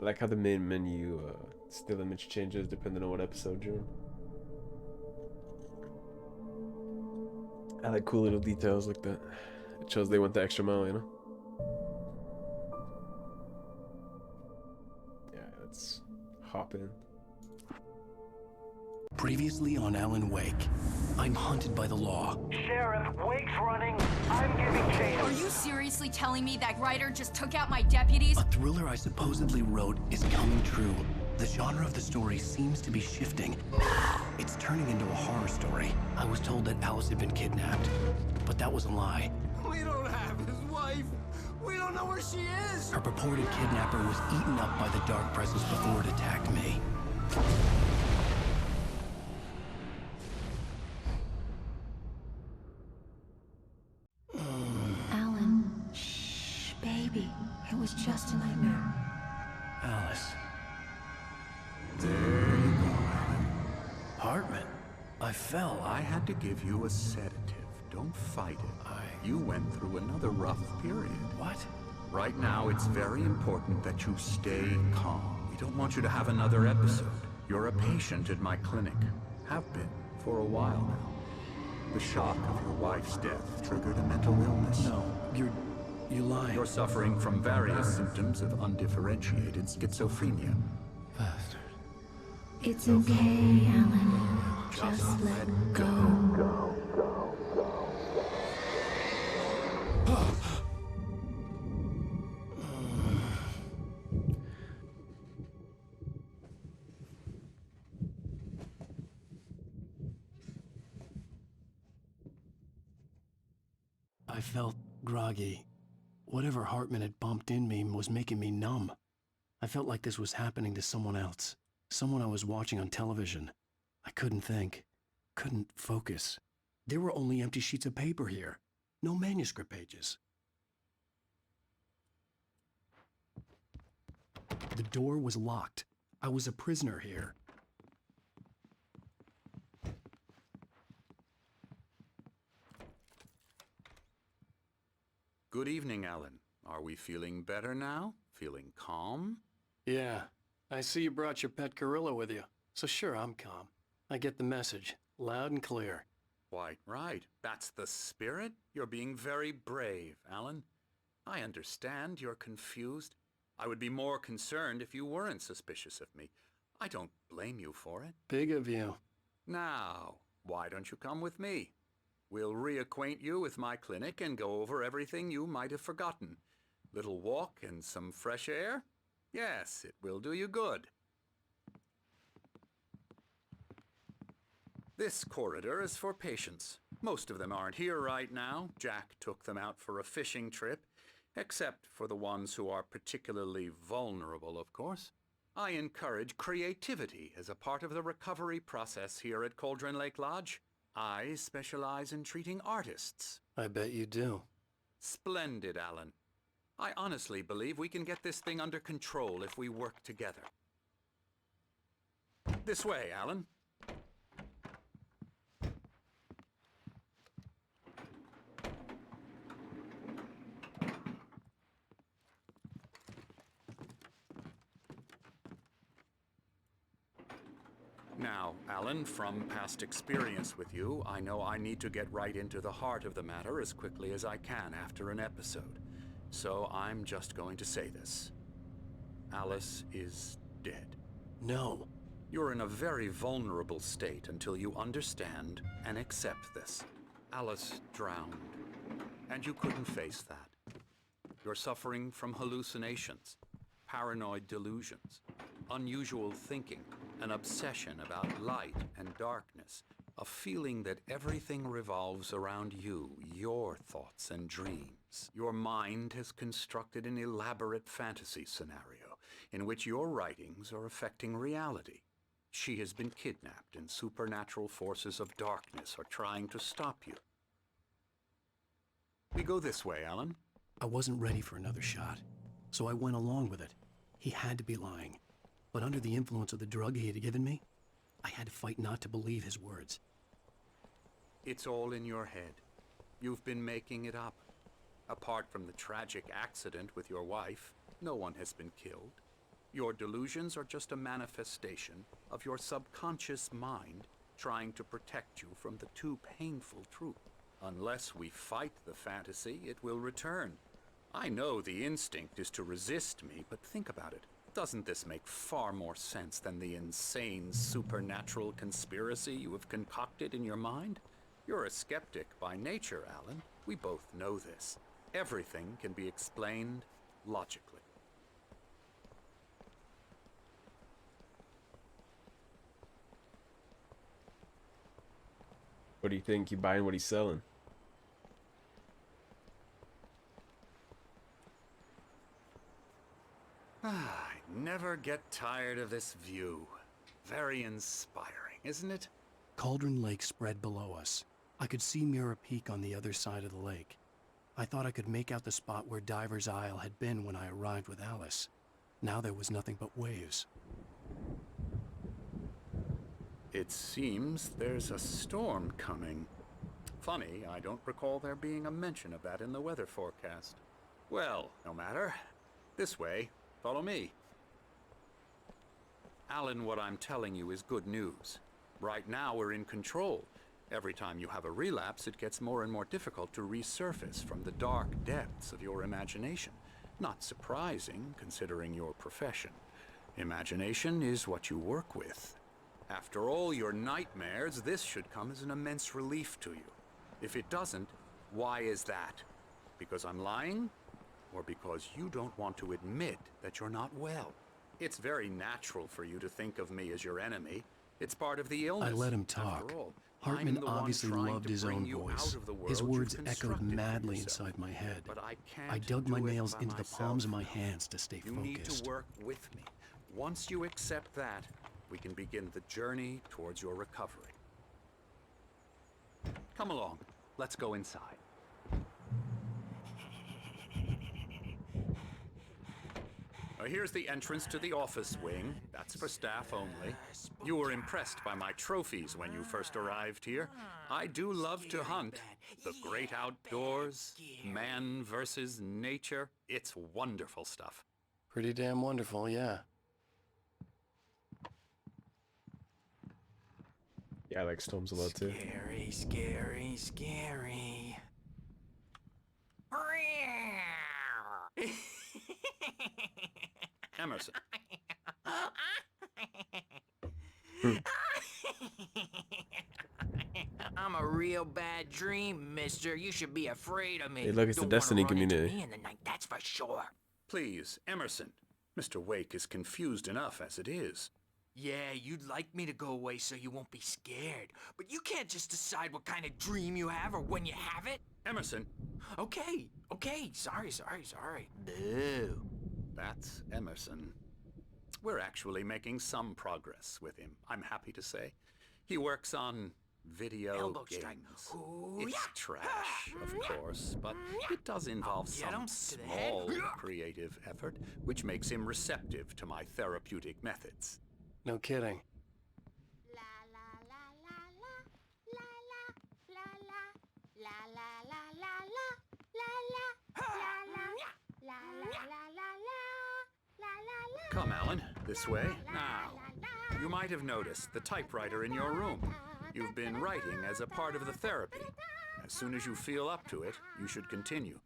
I like how the main menu still image changes depending on what episode you're in. I like cool little details like that. It shows they went the extra mile, you know? Yeah, let's hop in. Previously on Alan Wake, I'm hunted by the law. Sheriff, Wake's running. I'm giving chase. Are you seriously telling me that writer just took out my deputies? A thriller I supposedly wrote is coming true. The genre of the story seems to be shifting. It's turning into a horror story. I was told that Alice had been kidnapped, but that was a lie. We don't have his wife. We don't know where she is. Her purported kidnapper was eaten up by the dark presence before it attacked me. Alan, shh, baby. It was just a nightmare. Alice. There you go, Alan. Hartman. I fell. I had to give you a sedative. Don't fight it. You went through another rough period. What? Right now, it's very important that you stay calm. We don't want you to have another episode. You're a patient at my clinic. Have been for a while now. The shock of your wife's death triggered a mental illness. No, you lying. You're suffering from various symptoms of undifferentiated schizophrenia. Bastard. It's okay, Alan. Just let go. I felt groggy. Whatever Hartman had bumped in me was making me numb. I felt like this was happening to someone else. Someone I was watching on television. I couldn't think. Couldn't focus. There were only empty sheets of paper here. No manuscript pages. The door was locked. I was a prisoner here. Good evening, Alan. Are we feeling better now? Feeling calm? Yeah, I see you brought your pet gorilla with you. So sure, I'm calm. I get the message, loud and clear. Quite right. That's the spirit. You're being very brave, Alan. I understand you're confused. I would be more concerned if you weren't suspicious of me. I don't blame you for it. Big of you. Now, why don't you come with me? We'll reacquaint you with my clinic and go over everything you might have forgotten. Little walk and some fresh air? Yes, it will do you good. This corridor is for patients. Most of them aren't here right now. Jack took them out for a fishing trip, except for the ones who are particularly vulnerable, of course. I encourage creativity as a part of the recovery process here at Cauldron Lake Lodge. I specialize in treating artists. I bet you do. Splendid, Alan. I honestly believe we can get this thing under control if we work together. This way, Alan. Now, Alan, from past experience with you, I know I need to get right into the heart of the matter as quickly as I can after an episode. So I'm just going to say this. Alice is dead. No. You're in a very vulnerable state until you understand and accept this. Alice drowned, and you couldn't face that. You're suffering from hallucinations, paranoid delusions, unusual thinking, an obsession about light and darkness, a feeling that everything revolves around you, your thoughts and dreams. Your mind has constructed an elaborate fantasy scenario in which your writings are affecting reality. She has been kidnapped and supernatural forces of darkness are trying to stop you. We go this way, Alan. I wasn't ready for another shot, so I went along with it. He had to be lying. But under the influence of the drug he had given me, I had to fight not to believe his words. It's all in your head. You've been making it up. Apart from the tragic accident with your wife, no one has been killed. Your delusions are just a manifestation of your subconscious mind trying to protect you from the too painful truth. Unless we fight the fantasy, it will return. I know the instinct is to resist me, but think about it. Doesn't this make far more sense than the insane supernatural conspiracy you have concocted in your mind? You're a skeptic by nature, Alan. We both know this. Everything can be explained logically. What do you think? You buying what he's selling? I never get tired of this view. Very inspiring, isn't it? Cauldron Lake spread below us. I could see Mirror Peak on the other side of the lake. I thought I could make out the spot where Diver's Isle had been when I arrived with Alice. Now there was nothing but waves. It seems there's a storm coming. Funny, I don't recall there being a mention of that in the weather forecast. Well, no matter. This way. Follow me. Alan, what I'm telling you is good news. Right now we're in control. Every time you have a relapse, it gets more and more difficult to resurface from the dark depths of your imagination. Not surprising, considering your profession. Imagination is what you work with. After all your nightmares, this should come as an immense relief to you. If it doesn't, why is that? Because I'm lying? Or because you don't want to admit that you're not well? It's very natural for you to think of me as your enemy. It's part of the illness. I let him talk. After all, Hartman I'm the one obviously trying loved to his bring own you voice. out of the world His words you've echoed constructed for madly yourself. inside my head. But I can't I dug my do it nails by into the myself. palms of my hands to stay You focused. need to work with me. Once you accept that, we can begin the journey towards your recovery. Come along. Let's go inside. Here's the entrance to the office wing. That's for staff only. You were impressed by my trophies when you first arrived here. I do love to hunt. The great outdoors, man versus nature. It's wonderful stuff. Pretty damn wonderful, yeah. Yeah, I like storms a lot too. Scary, scary, scary. Emerson. I'm a real bad dream, mister. You should be afraid of me. Hey, look, it's the Don't wanna Destiny run into community. me in the night, that's for sure. Please, Emerson. Mr. Wake is confused enough as it is. Yeah, you'd like me to go away so you won't be scared. But you can't just decide what kind of dream you have or when you have it. Emerson. Okay, sorry. Boo. That's Emerson. We're actually making some progress with him, I'm happy to say. He works on video Elbow games. strike. Ooh, It's yeah. trash, of course, but it does involve Get him some to the head. small creative effort, which makes him receptive to my therapeutic methods. No kidding. Come, Alan, this way. Now, you might have noticed the typewriter in your room. You've been writing as a part of the therapy. As soon as you feel up to it, you should continue.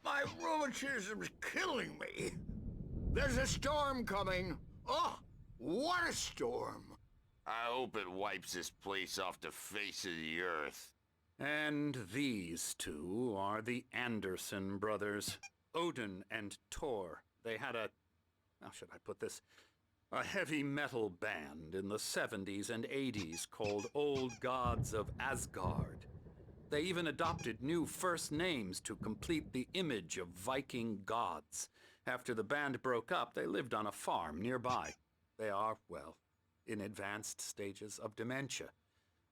My rheumatism's killing me. There's a storm coming. Oh, what a storm. I hope it wipes this place off the face of the earth. And these two are the Anderson brothers, Odin and Tor. They had a, how should I put this, a heavy metal band in the 70s and 80s called Old Gods of Asgard. They even adopted new first names to complete the image of Viking gods. After the band broke up, they lived on a farm nearby. They are, well, in advanced stages of dementia.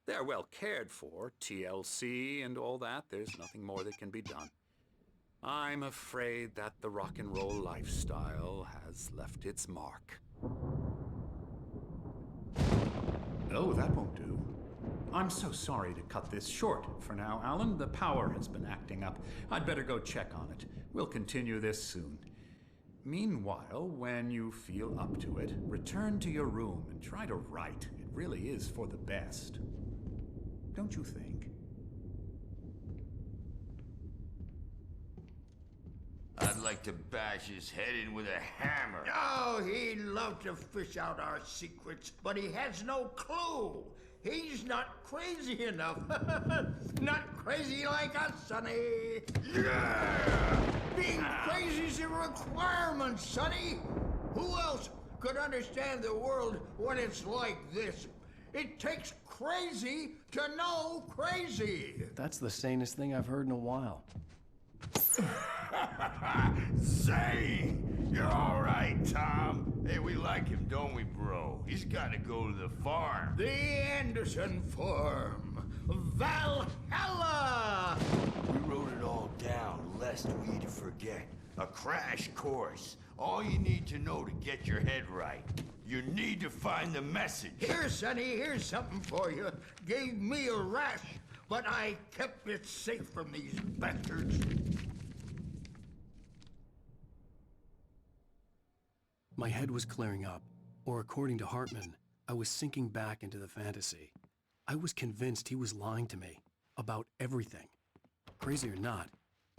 They're well cared for, TLC and all that. There's nothing more that can be done. I'm afraid that the rock and roll lifestyle has left its mark. Oh, that won't do. I'm so sorry to cut this short for now, Alan. The power has been acting up. I'd better go check on it. We'll continue this soon. Meanwhile, when you feel up to it, return to your room and try to write. It really is for the best. Don't you think? I'd like to bash his head in with a hammer. Oh, he'd love to fish out our secrets, but he has no clue. He's not crazy enough. Not crazy like us, Sonny. Yeah! Being crazy's a requirement, Sonny. Who else could understand the world when it's like this? It takes crazy to know crazy. That's the sanest thing I've heard in a while. Say, you're all right, Tom. Hey, we like him, don't we, bro? He's got to go to the farm. The Anderson Farm. Valhalla! We wrote it all down, lest we forget. A crash course. All you need to know to get your head right. You need to find the message. Here, Sonny, here's something for you. Gave me a rash, but I kept it safe from these bastards. My head was clearing up, or according to Hartman, I was sinking back into the fantasy. I was convinced he was lying to me about everything. Crazy or not,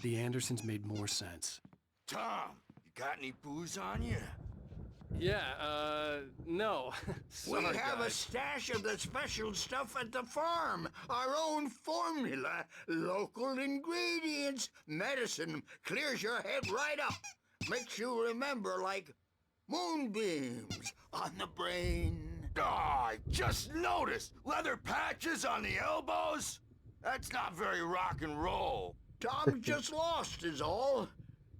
the Andersons made more sense. Tom, you got any booze on you? Yeah, no. We Sorry, have a guys. stash of the special stuff at the farm. Our own formula. Local ingredients. Medicine clears your head right up. Makes you remember like moonbeams on the brain. Oh, I just noticed. Leather patches on the elbows? That's not very rock and roll. Tom just lost is all.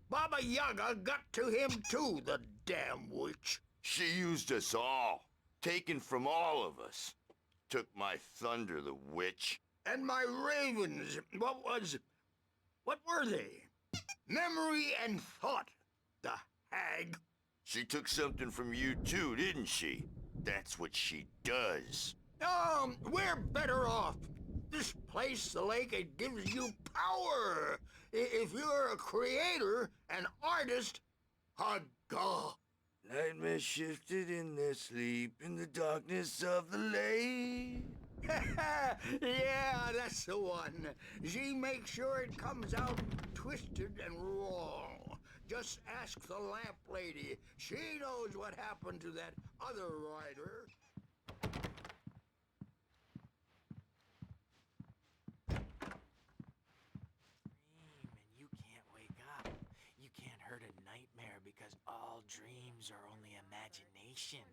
Baba Yaga got to him too, the damn witch. She used us all. Taken from all of us. Took my thunder, the witch. And my ravens, what were they? Memory and thought, the hag. She took something from you too, didn't she? That's what she does. We're better off. This place, the lake, it gives you power. If you're a creator, an artist, a god. Nightmare shifted in their sleep in the darkness of the lake. Yeah, that's the one. She makes sure it comes out twisted and wrong. Just ask the lamp lady. She knows what happened to that other rider. And you can't wake up. You can't hurt a nightmare because all dreams are only imagination.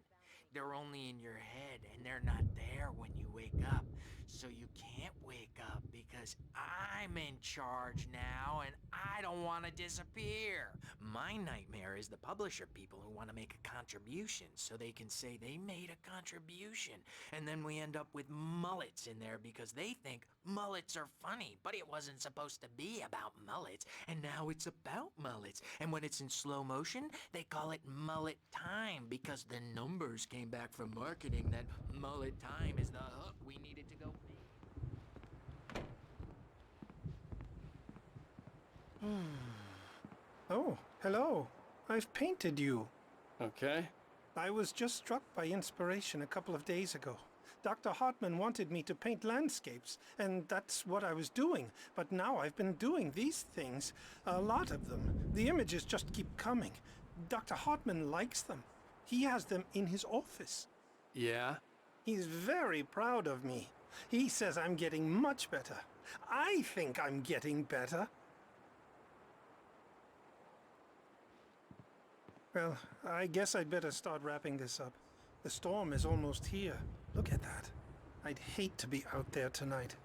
They're only in your head and they're not there when you wake up. So you can't wake up because I'm in charge now and I don't want to disappear. My nightmare is the publisher people who want to make a contribution so they can say they made a contribution. And then we end up with mullets in there because they think mullets are funny, but it wasn't supposed to be about mullets. And now it's about mullets. And when it's in slow motion, they call it mullet time because the numbers came back from marketing that mullet time is the hook we needed to go pay. Oh, hello. I've painted you. Okay. I was just struck by inspiration a couple of days ago. Dr. Hartman wanted me to paint landscapes, and that's what I was doing. But now I've been doing these things, a lot of them. The images just keep coming. Dr. Hartman likes them. He has them in his office. Yeah? He's very proud of me. He says I'm getting much better. I think I'm getting better. Well, I guess I'd better start wrapping this up. The storm is almost here. Look at that. I'd hate to be out there tonight.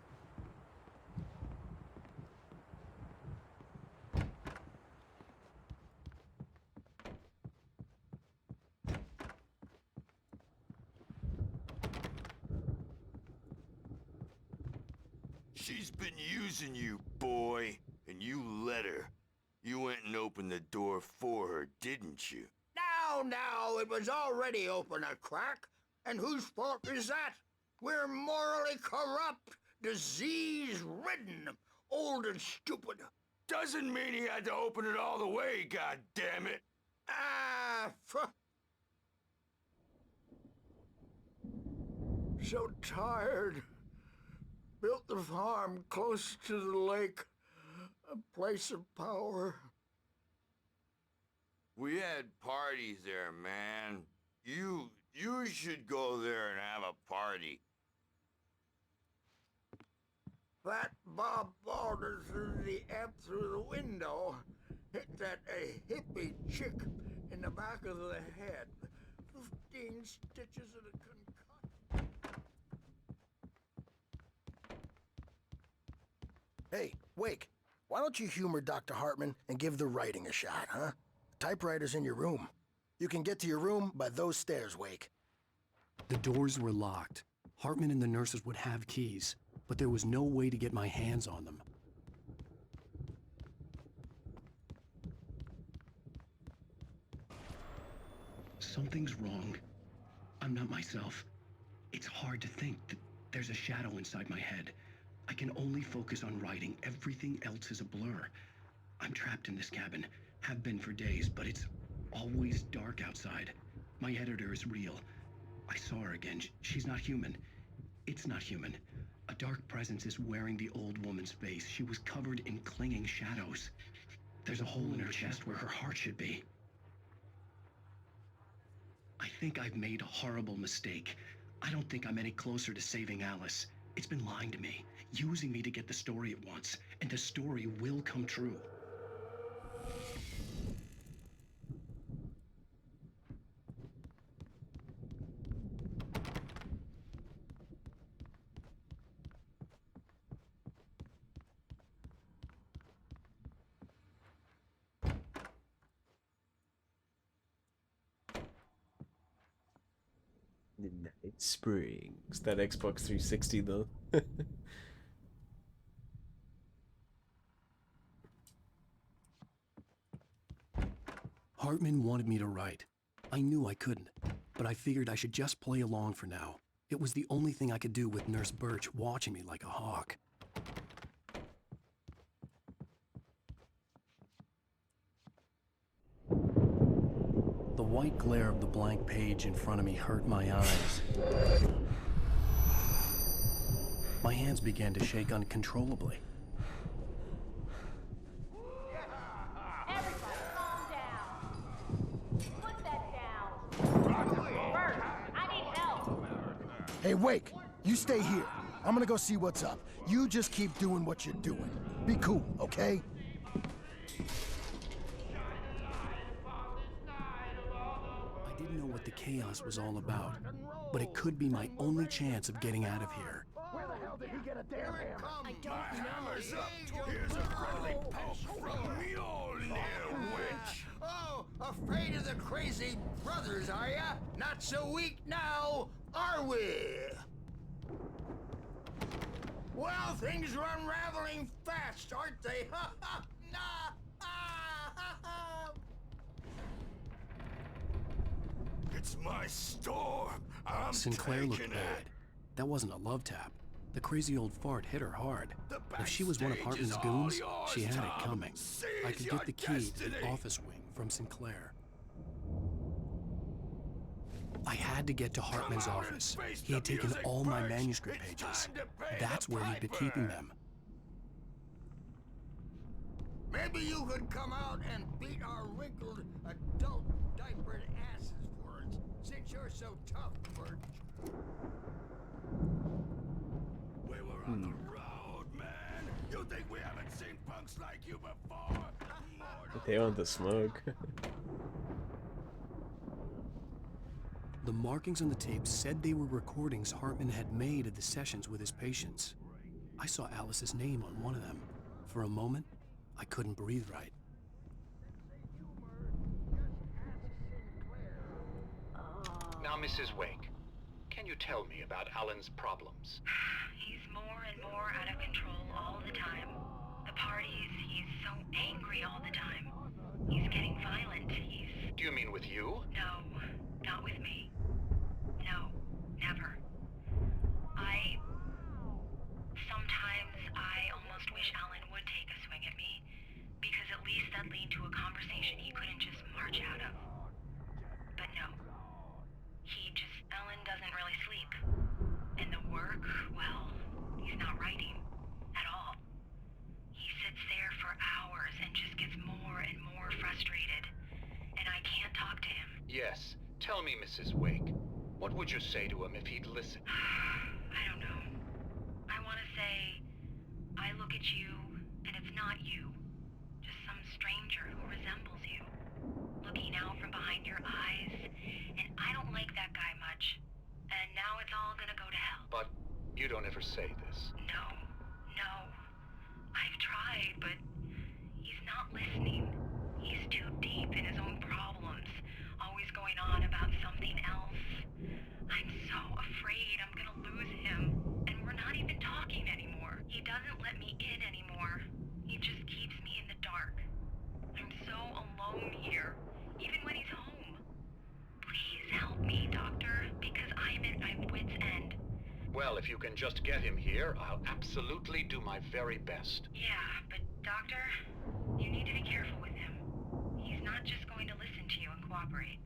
She's been using you, boy, and you let her. You went and opened the door for her, didn't you? Now, it was already open a crack. And whose fault is that? We're morally corrupt, disease-ridden, old and stupid. Doesn't mean he had to open it all the way, goddammit. So tired. Built the farm close to the lake. A place of power. We had parties there, man. You should go there and have a party. That Bob Balder threw the amp through the window. Hit that hippie chick in the back of the head. 15 stitches and a concussion. Hey, Wake, why don't you humor Dr. Hartman and give the writing a shot, huh? Typewriter's in your room. You can get to your room by those stairs, Wake. The doors were locked. Hartman and the nurses would have keys, but there was no way to get my hands on them. Something's wrong. I'm not myself. It's hard to think that there's a shadow inside my head. I can only focus on writing. Everything else is a blur. I'm trapped in this cabin. Have been for days, but it's always dark outside. My editor is real. I saw her again. She's not human. It's not human. A dark presence is wearing the old woman's face. She was covered in clinging shadows. There's a hole in her chest where her heart should be. I think I've made a horrible mistake. I don't think I'm any closer to saving Alice. It's been lying to me, using me to get the story it wants, and the story will come true. Night Springs. That Xbox 360 though. Hartman wanted me to write. I knew I couldn't, but I figured I should just play along for now. It was the only thing I could do with Nurse Birch watching me like a hawk. The white glare of the blank page in front of me hurt my eyes. My hands began to shake uncontrollably. Everybody, calm down. Put that down. Bert, I need help. Hey, Wake, you stay here. I'm gonna go see what's up. You just keep doing what you're doing. Be cool, okay? I didn't know what the chaos was all about, but it could be my only chance of getting out of here. Where the hell did he get a damn hammer? I don't know. Hammer's up. Here's a friendly poke from Mjolnir, witch. Oh, afraid of the crazy brothers, are ya? Not so weak now, are we? Well, things are unraveling fast, aren't they? Ha ha! Nah! Ah, ha, ha. It's my storm. I'm Sinclair looked taking bad. it. That wasn't a love tap. The crazy old fart hit her hard. The If she was one of backstage is Hartman's all goons, yours, she had it Tom. coming. Seize I could your get the key to destiny. the office wing from Sinclair. I had to get to Hartman's Come out and office. face He had the taken music, all my Birch. manuscript It's pages. time to pay That's the where he'd been piper. keeping them. Maybe you could come out and beat our wrinkled adult diapered asses for us, since you're so tough, Birch. We were on the road, man. You think we haven't seen punks like you before? They want the smoke. The markings on the tape said they were recordings Hartman had made of the sessions with his patients. I saw Alice's name on one of them. For a moment, I couldn't breathe right. Now, Mrs. Wake, can you tell me about Alan's problems? He's more and more out of control all the time. The parties, he's so angry all the time. He's getting violent. Do you mean with you? No, not with me. No, never. Mrs. Wake? What would you say to him if he'd listen? I don't know. I want to say, I look at you, and it's not you. Just some stranger who resembles you. Looking out from behind your eyes, and I don't like that guy much. And now it's all gonna go to hell. But you don't ever say this. No. I've tried, but he's not listening. He's too deep in his own problems, always going on about something else. I'm so afraid I'm gonna lose him, and we're not even talking anymore. He doesn't let me in anymore. He just keeps me in the dark. I'm so alone here, even when he's home. Please help me, Doctor, because I'm at my wit's end. Well, if you can just get him here, I'll absolutely do my very best. Yeah, but Doctor, you need to be careful with him. He's not just going to listen to you and cooperate.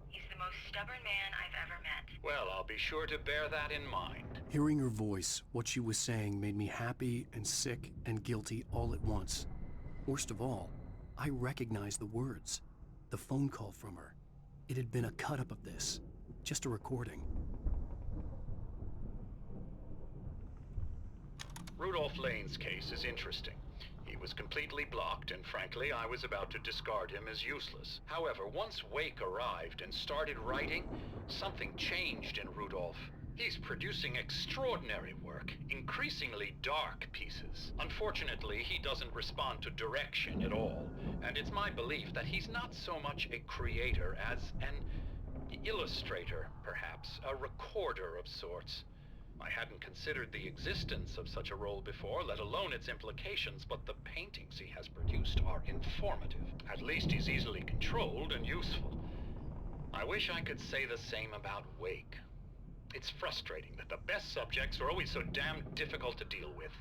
He's the most stubborn man I've ever met. Well, I'll be sure to bear that in mind. Hearing her voice, what she was saying made me happy and sick and guilty all at once. Worst of all, I recognized the words. The phone call from her. It had been a cut-up of this. Just a recording. Rudolph Lane's case is interesting. He was completely blocked, and frankly, I was about to discard him as useless. However, once Wake arrived and started writing, something changed in Rudolph. He's producing extraordinary work, increasingly dark pieces. Unfortunately, he doesn't respond to direction at all, and it's my belief that he's not so much a creator as an illustrator, perhaps, a recorder of sorts. I hadn't considered the existence of such a role before, let alone its implications, but the paintings he has produced are informative. At least he's easily controlled and useful. I wish I could say the same about Wake. It's frustrating that the best subjects are always so damn difficult to deal with.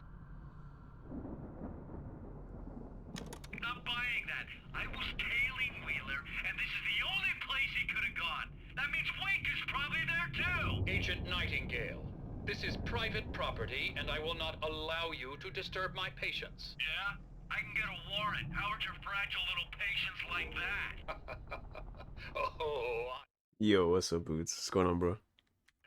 Not buying that. I was tailing Wheeler, and this is the only place he could have gone. That means Wake is probably there too! Agent Nightingale, this is private property, and I will not allow you to disturb my patients. Yeah? I can get a warrant. How would your fragile little patients like that? Oh, Yo, what's up, Boots? What's going on, bro?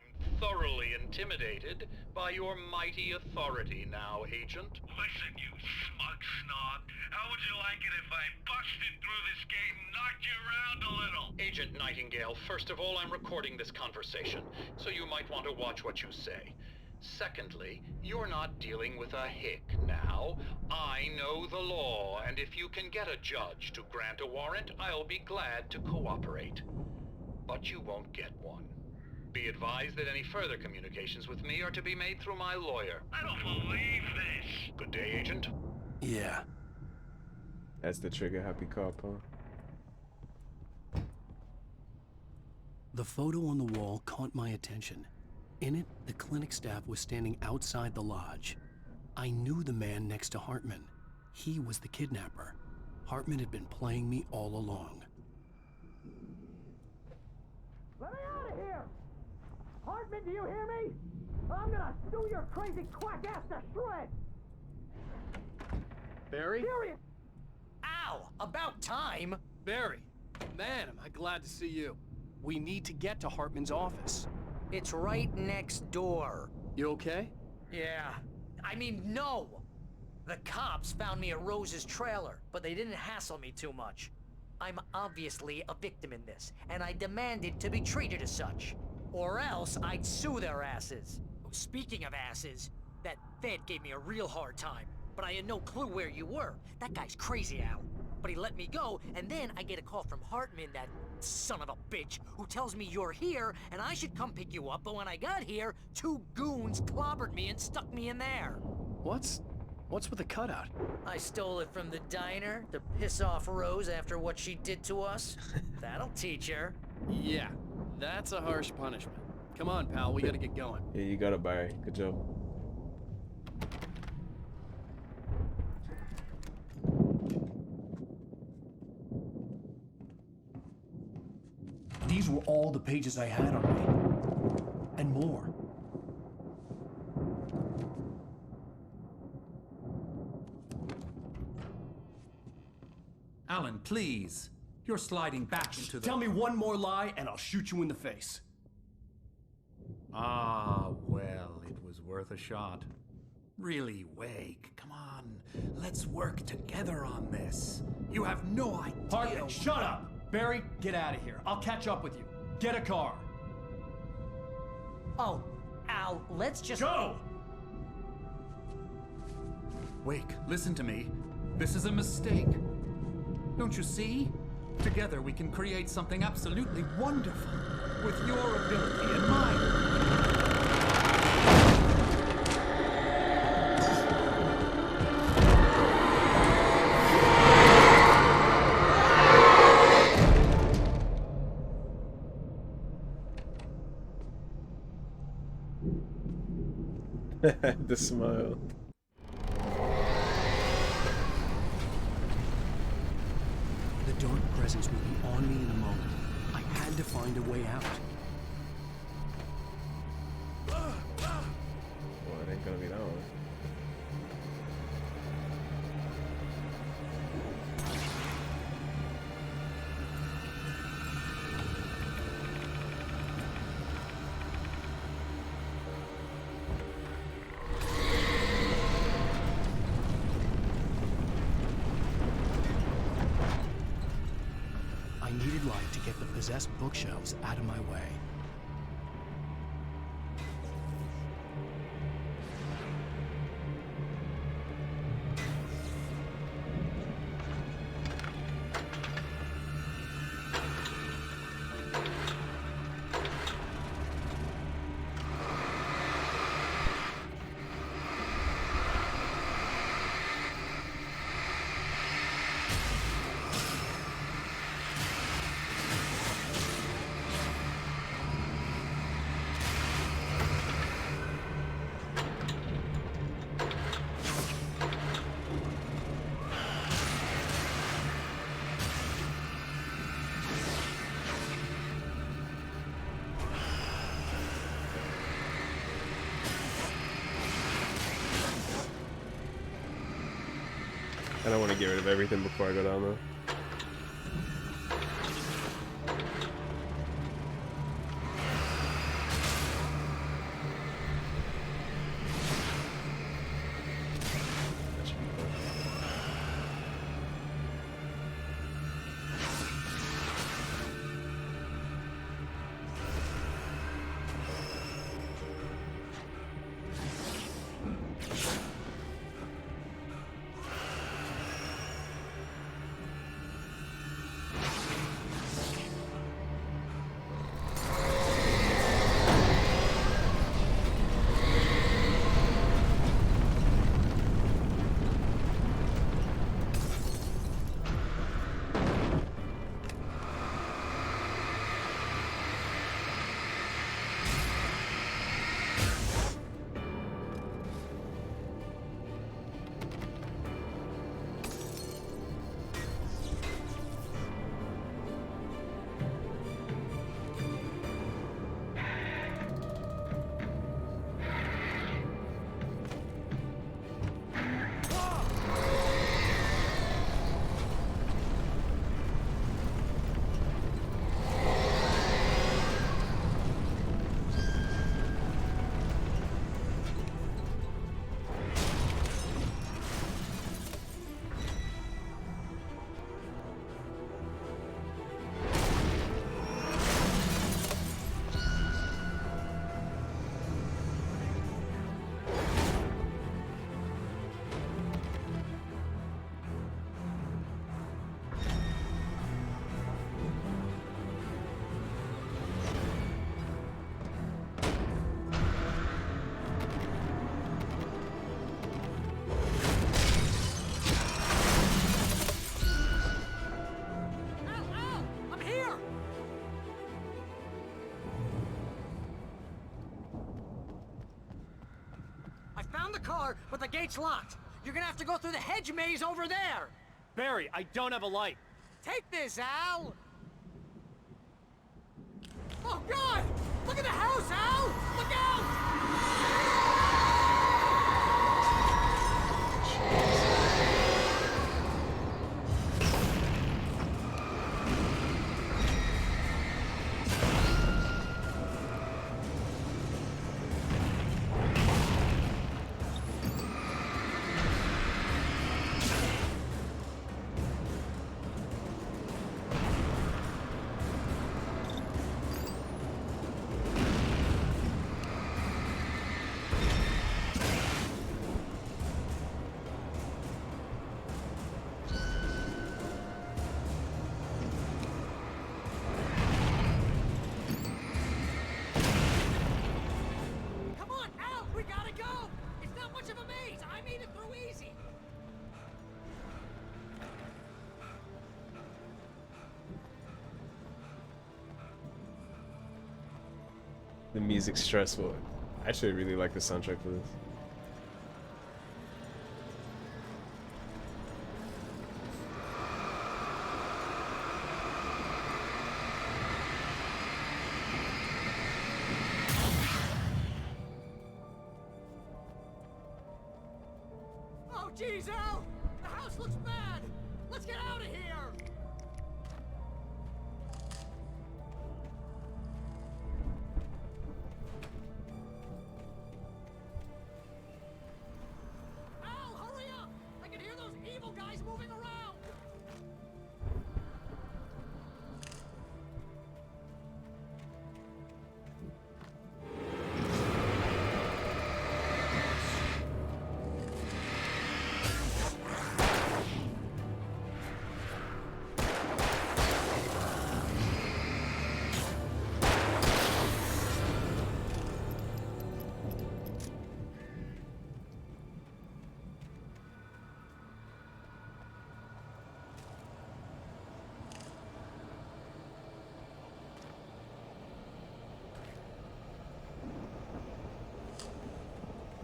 I'm thoroughly intimidated by your mighty authority now, Agent. Listen, you smug snob. How would you like it if I busted through this gate and knocked you around a little? Agent Nightingale, first of all, I'm recording this conversation, so you might want to watch what you say. Secondly, you're not dealing with a hick now. I know the law, and if you can get a judge to grant a warrant, I'll be glad to cooperate. But you won't get one. Be advised that any further communications with me are to be made through my lawyer. I don't believe this. Good day, Agent. Yeah. That's the trigger happy cop, huh? The photo on the wall caught my attention. In it, the clinic staff was standing outside the lodge. I knew the man next to Hartman. He was the kidnapper. Hartman had been playing me all along. Let me out of here! Hartman, do you hear me? I'm gonna sue your crazy quack ass to shreds! Barry? Serious! Ow! About time! Barry, man, am I glad to see you. We need to get to Hartman's office. It's right next door. You okay? Yeah. I mean, no! The cops found me at Rose's trailer, but they didn't hassle me too much. I'm obviously a victim in this, and I demanded to be treated as such. Or else I'd sue their asses. Speaking of asses, that Fed gave me a real hard time, but I had no clue where you were. That guy's crazy, Al. But he let me go, and then I get a call from Hartman, that son of a bitch, who tells me you're here, and I should come pick you up, but when I got here, 2 goons clobbered me and stuck me in there. What's with the cutout? I stole it from the diner to piss off Rose after what she did to us. That'll teach her. Yeah, that's a harsh punishment. Come on, pal, we gotta get going. Yeah, you got it, Barry. Good job. These were all the pages I had on me. And more. Alan, please. You're sliding back into the... Tell me one more lie and I'll shoot you in the face. Ah, well, it was worth a shot. Really, Wake, come on. Let's work together on this. You have no idea... Hartman, shut up! Barry, get out of here. I'll catch up with you. Get a car. Oh, Al, let's just... Go! Wake, listen to me. This is a mistake. Don't you see? Together we can create something absolutely wonderful. With your ability and mine. The smile. The dark presence would be on me in a moment. I had to find a way out. Well, it ain't gonna be that one. I needed light to get the possessed bookshelves out of my way. I don't want to get rid of everything before I go down though. The car, but the gate's locked. You're gonna have to go through the hedge maze over there. Barry, I don't have a light. Take this, Al. Oh, God! Look at the house, Al! Look out! The music's stressful. Actually, I really like the soundtrack for this. Oh, geez, Al! The house looks bad! Let's get out of here! Al, hurry up! I can hear those evil guys moving around!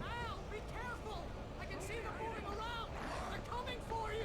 Al, be careful! I can see them moving around! They're coming for you!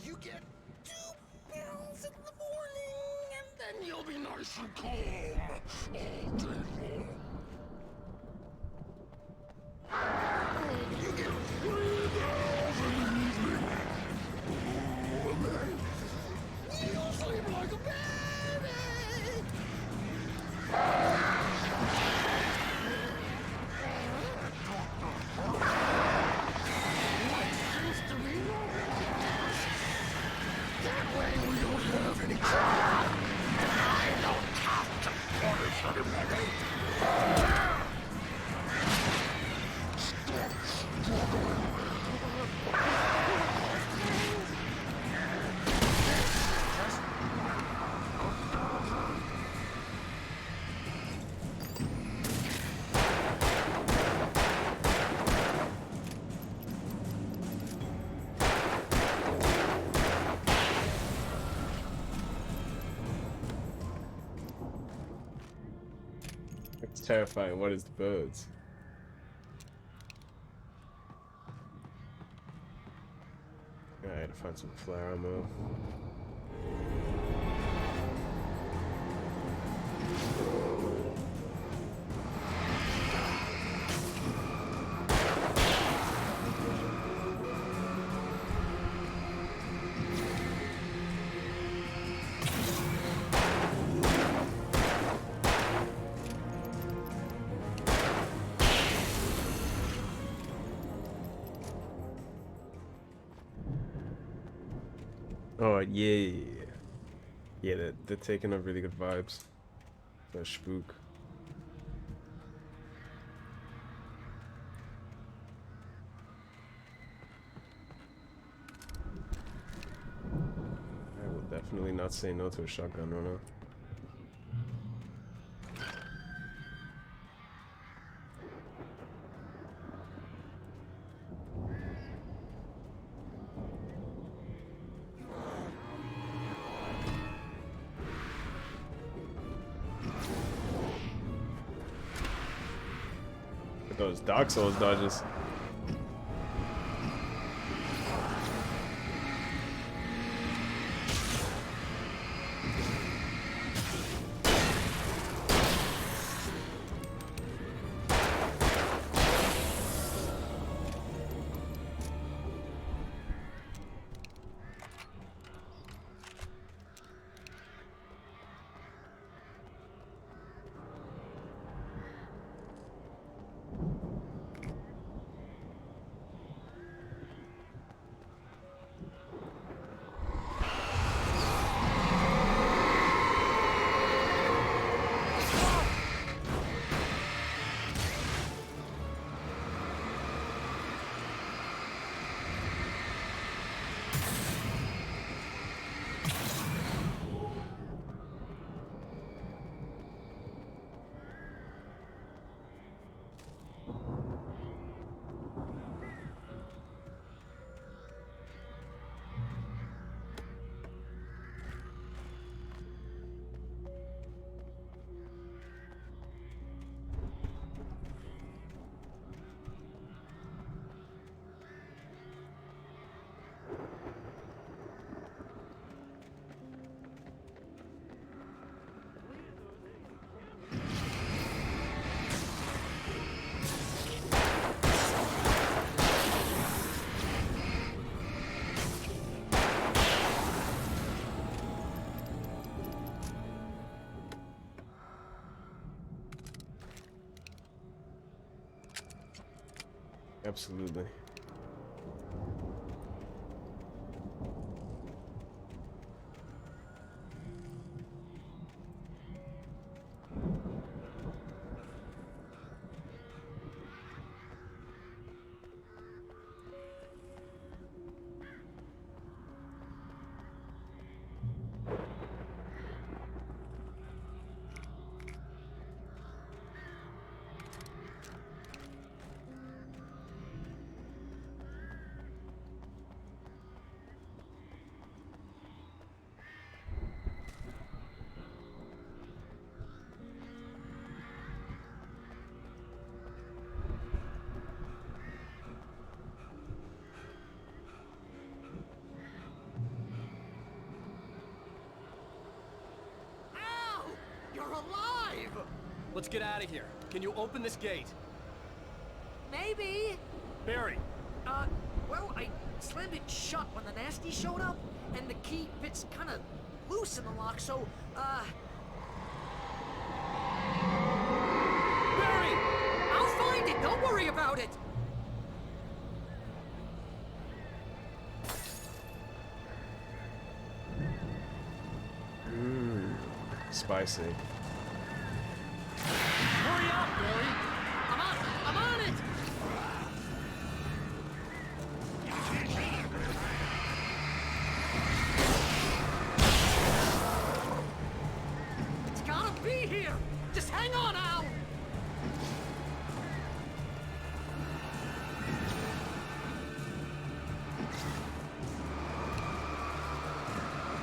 You get 2 pills in the morning, and then you'll be nice and calm all day long. You get 3 pills in the evening. Oh, and then you'll sleep like a baby. What seems to be wrong? That way we don't have any trouble. I don't have to punish anybody. Stop struggling. It's terrifying. What is the birds? I had to find some flare ammo. Oh yeah, yeah. They're taking up really good vibes. For a spook. I will definitely not say no to a shotgun runner. Those Dark Souls dodges. Absolutely. Let's get out of here. Can you open this gate? Maybe. Barry. Well, I slammed it shut when the nasty showed up, and the key fits kind of loose in the lock, so, Barry! I'll find it! Don't worry about it! Spicy. Hurry up, Barry! I'm on it! It's gotta be here! Just hang on, Al!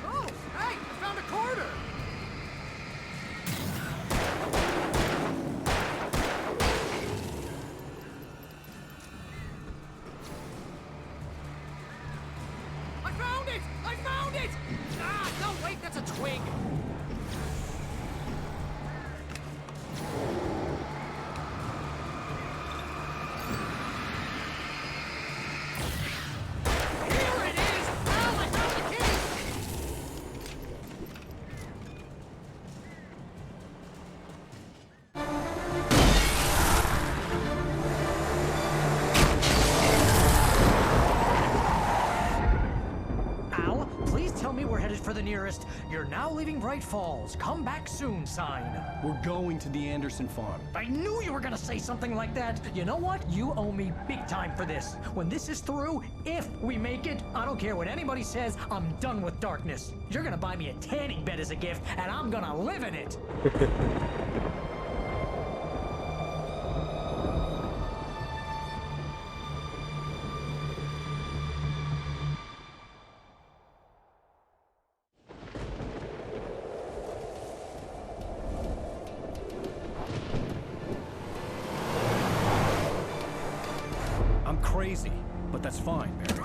Oh, hey! I found a corridor! I found it! Ah, no, wait, that's a twig. Here it is! Al, I found the key! Al, please tell me we're headed for the nearest "You're now leaving Bright Falls. Come back soon" sign. We're going to the Anderson farm. I knew you were gonna say something like that. You know what? You owe me big time for this. When this is through, if we make it, I don't care what anybody says, I'm done with darkness. You're gonna buy me a tanning bed as a gift, and I'm gonna live in it. crazy, but that's fine, Barry.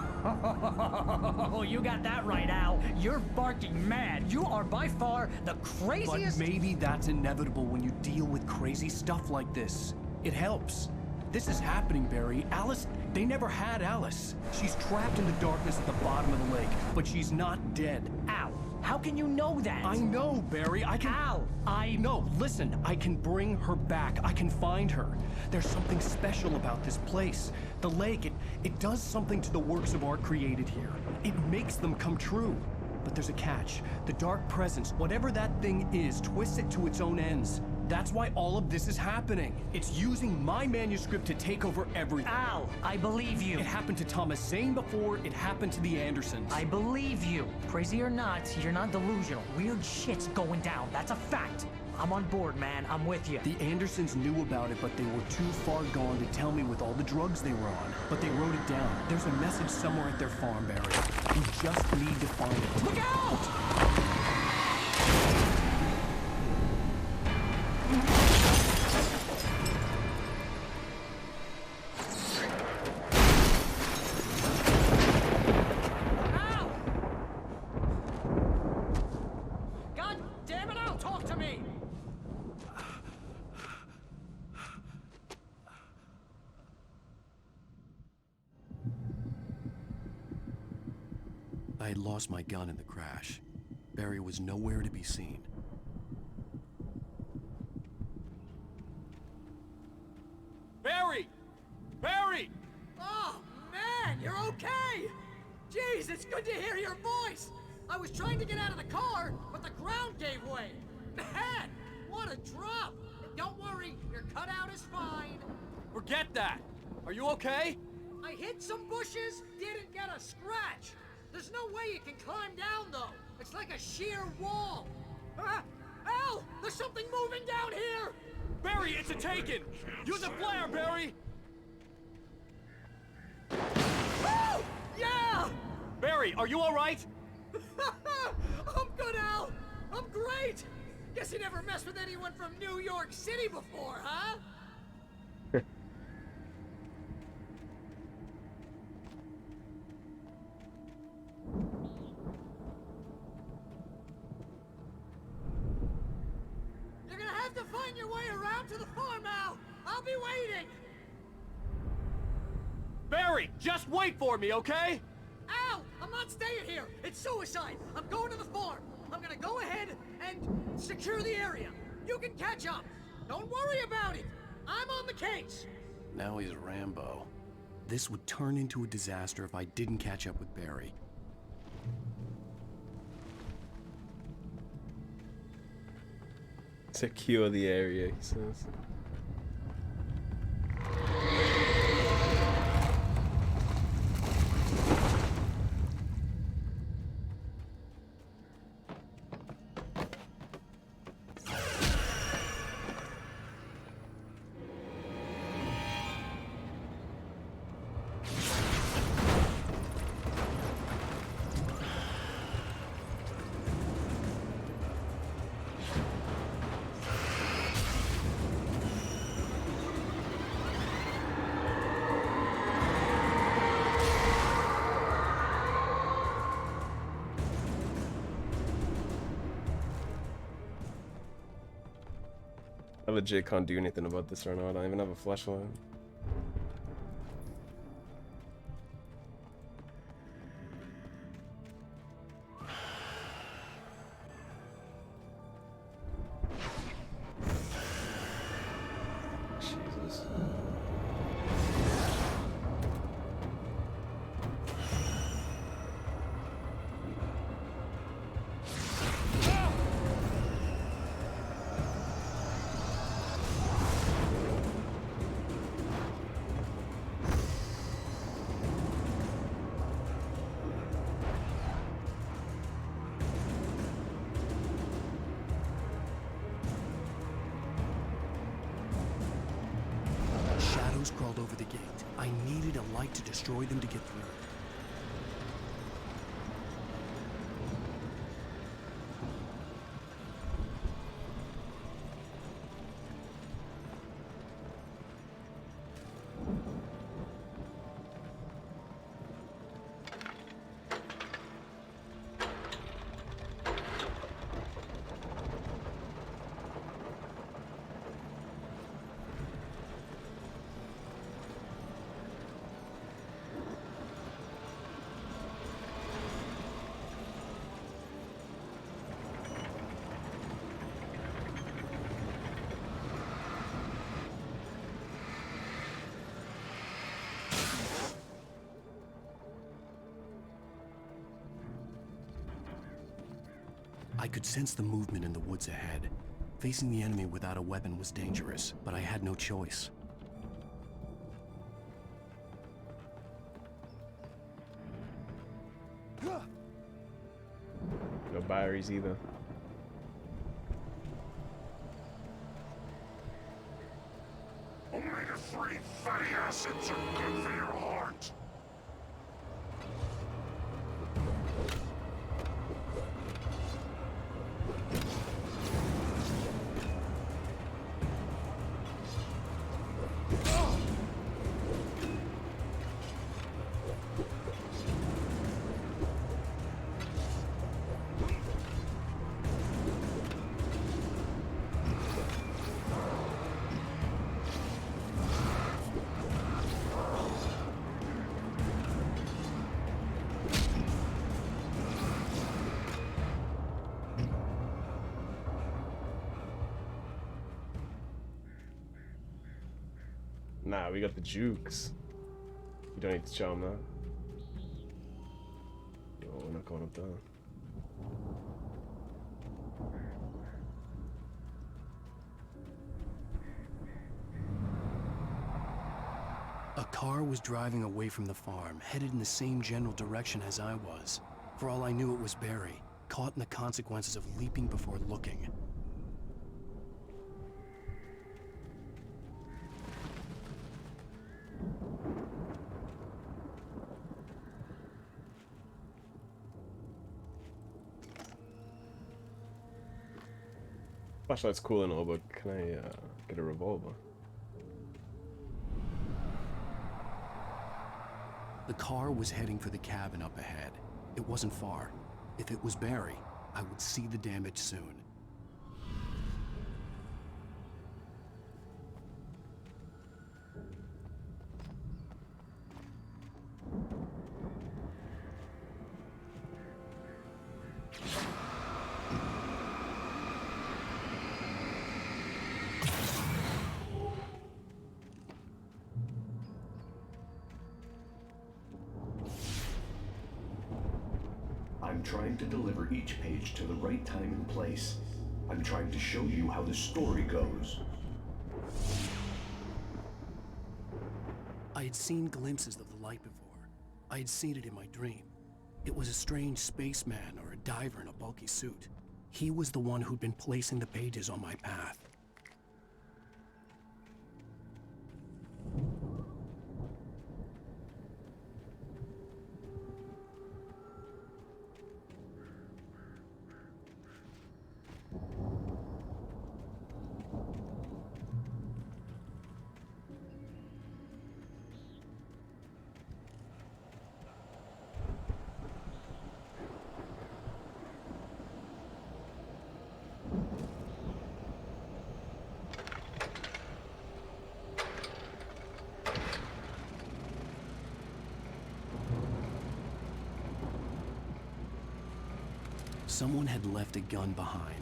Oh, you got that right, Al. You're barking mad. You are by far the craziest... But maybe that's inevitable when you deal with crazy stuff like this. It helps. This is happening, Barry. Alice, they never had Alice. She's trapped in the darkness at the bottom of the lake, but she's not dead. Al, how can you know that? I know, Barry. I can... Al, No, listen. I can bring her back. I can find her. There's something special about this place. The lake, it does something to the works of art created here. It makes them come true. But there's a catch. The dark presence, whatever that thing is, twists it to its own ends. That's why all of this is happening. It's using my manuscript to take over everything. Al, I believe you. It happened to Thomas Zane before, it happened to the Andersons. I believe you. Crazy or not, you're not delusional. Weird shit's going down. That's a fact. I'm on board, man. I'm with you. The Andersons knew about it, but they were too far gone to tell me with all the drugs they were on. But they wrote it down. There's a message somewhere at their farm, Barry. We just need to find it. Look out! I had lost my gun in the crash. Barry was nowhere to be seen. Barry! Barry! Oh, man, you're okay! Jeez, it's good to hear your voice! I was trying to get out of the car, but the ground gave way. Man, what a drop! Don't worry, your cutout is fine. Forget that! Are you okay? I hit some bushes, didn't get a scratch. There's no way you can climb down, though. It's like a sheer wall. Al, there's something moving down here! Barry, it's a taken! Use a flare, Barry! Oh, yeah! Barry, are you all right? I'm good, Al. I'm great. Guess you never messed with anyone from New York City before, huh? You're gonna have to find your way around to the farm, Al. I'll be waiting. Barry, just wait for me, okay? Al, I'm not staying here. It's suicide. I'm going to the farm. I'm gonna go ahead and secure the area. You can catch up. Don't worry about it. I'm on the case. Now he's Rambo. This would turn into a disaster if I didn't catch up with Barry. Secure the area, he says. I legit can't do anything about this right now. I don't even have a flashlight. Jesus. Shadows crawled over the gate. I needed a light to destroy them to get through. I could sense the movement in the woods ahead. Facing the enemy without a weapon was dangerous, but I had no choice. No batteries either. Omega-3 fatty acids are good for your heart. Nah, we got the jukes. You don't need to show them that. No, we're not going up there. A car was driving away from the farm, headed in the same general direction as I was. For all I knew, it was Barry, caught in the consequences of leaping before looking. Flashlight's cool and all, but can I get a revolver? The car was heading for the cabin up ahead. It wasn't far. If it was Barry, I would see the damage soon. I'm trying to deliver each page to the right time and place. I'm trying to show you how the story goes. I had seen glimpses of the light before. I had seen it in my dream. It was a strange spaceman or a diver in a bulky suit. He was the one who'd been placing the pages on my path. Someone had left a gun behind.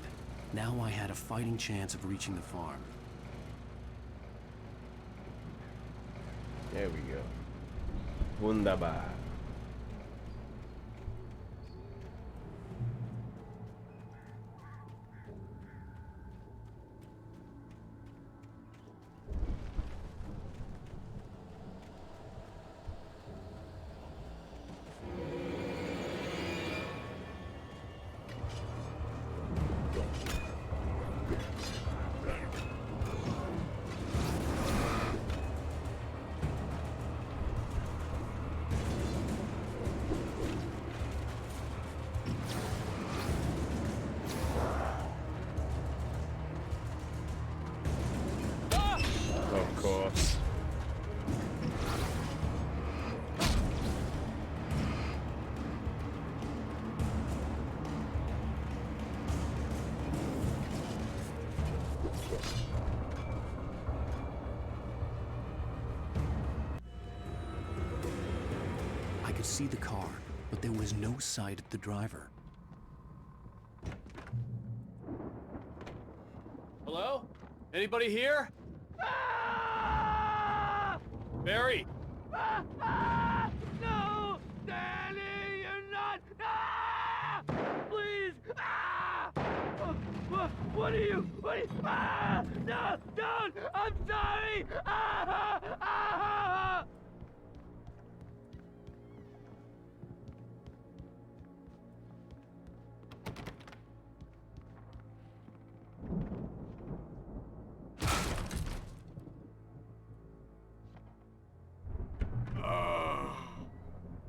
Now I had a fighting chance of reaching the farm. There we go. Wunderbar. Of course. I could see the car, but there was no sight of the driver. Hello? Anybody here? Barry! No! Danny, you're not! Please! What are you? Ah! No! Don't! I'm sorry! Ah! Ah!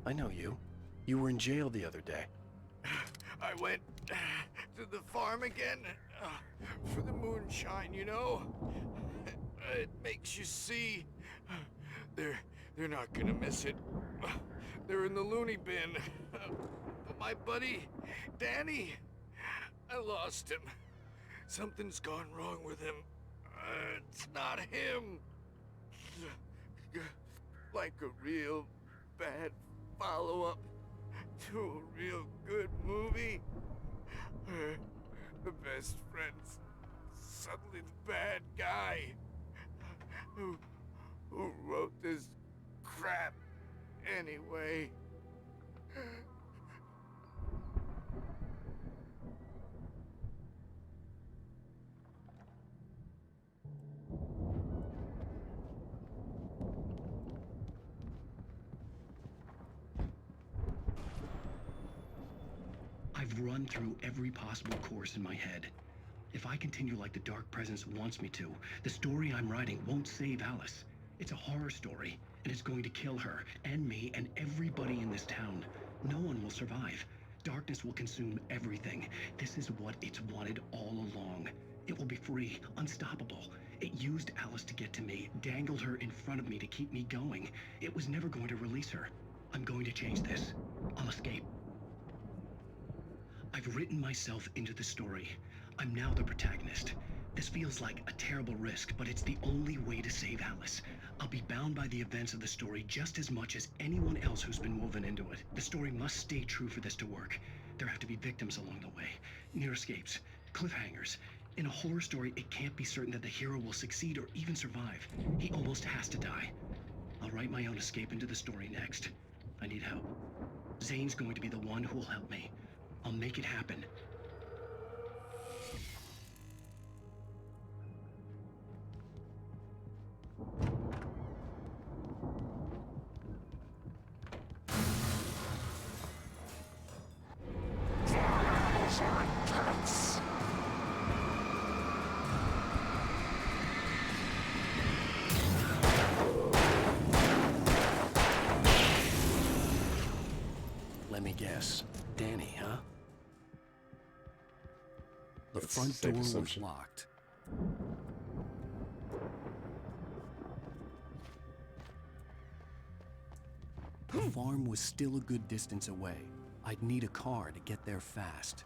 I know you. You were in jail the other day. I went to the farm again for the moonshine, you know? It makes you see. They're not gonna miss it. They're in the loony bin. But my buddy, Danny, I lost him. Something's gone wrong with him. It's not him. Like a real bad follow-up to a real good movie. The best friend's suddenly the bad guy. Who wrote this crap anyway? I've run through every possible course in my head. If I continue like the Dark Presence wants me to, the story I'm writing won't save Alice. It's a horror story, and it's going to kill her, and me, and everybody in this town. No one will survive. Darkness will consume everything. This is what it's wanted all along. It will be free, unstoppable. It used Alice to get to me, dangled her in front of me to keep me going. It was never going to release her. I'm going to change this. I'll escape. I've written myself into the story. I'm now the protagonist. This feels like a terrible risk, but it's the only way to save Alice. I'll be bound by the events of the story just as much as anyone else who's been woven into it. The story must stay true for this to work. There have to be victims along the way, near escapes, cliffhangers. In a horror story, it can't be certain that the hero will succeed or even survive. He almost has to die. I'll write my own escape into the story next. I need help. Zane's going to be the one who will help me. I'll make it happen. Those are intense. Let me guess. Danny, huh? The That's front safe door was assumption. locked. The farm was still a good distance away. I'd need a car to get there fast.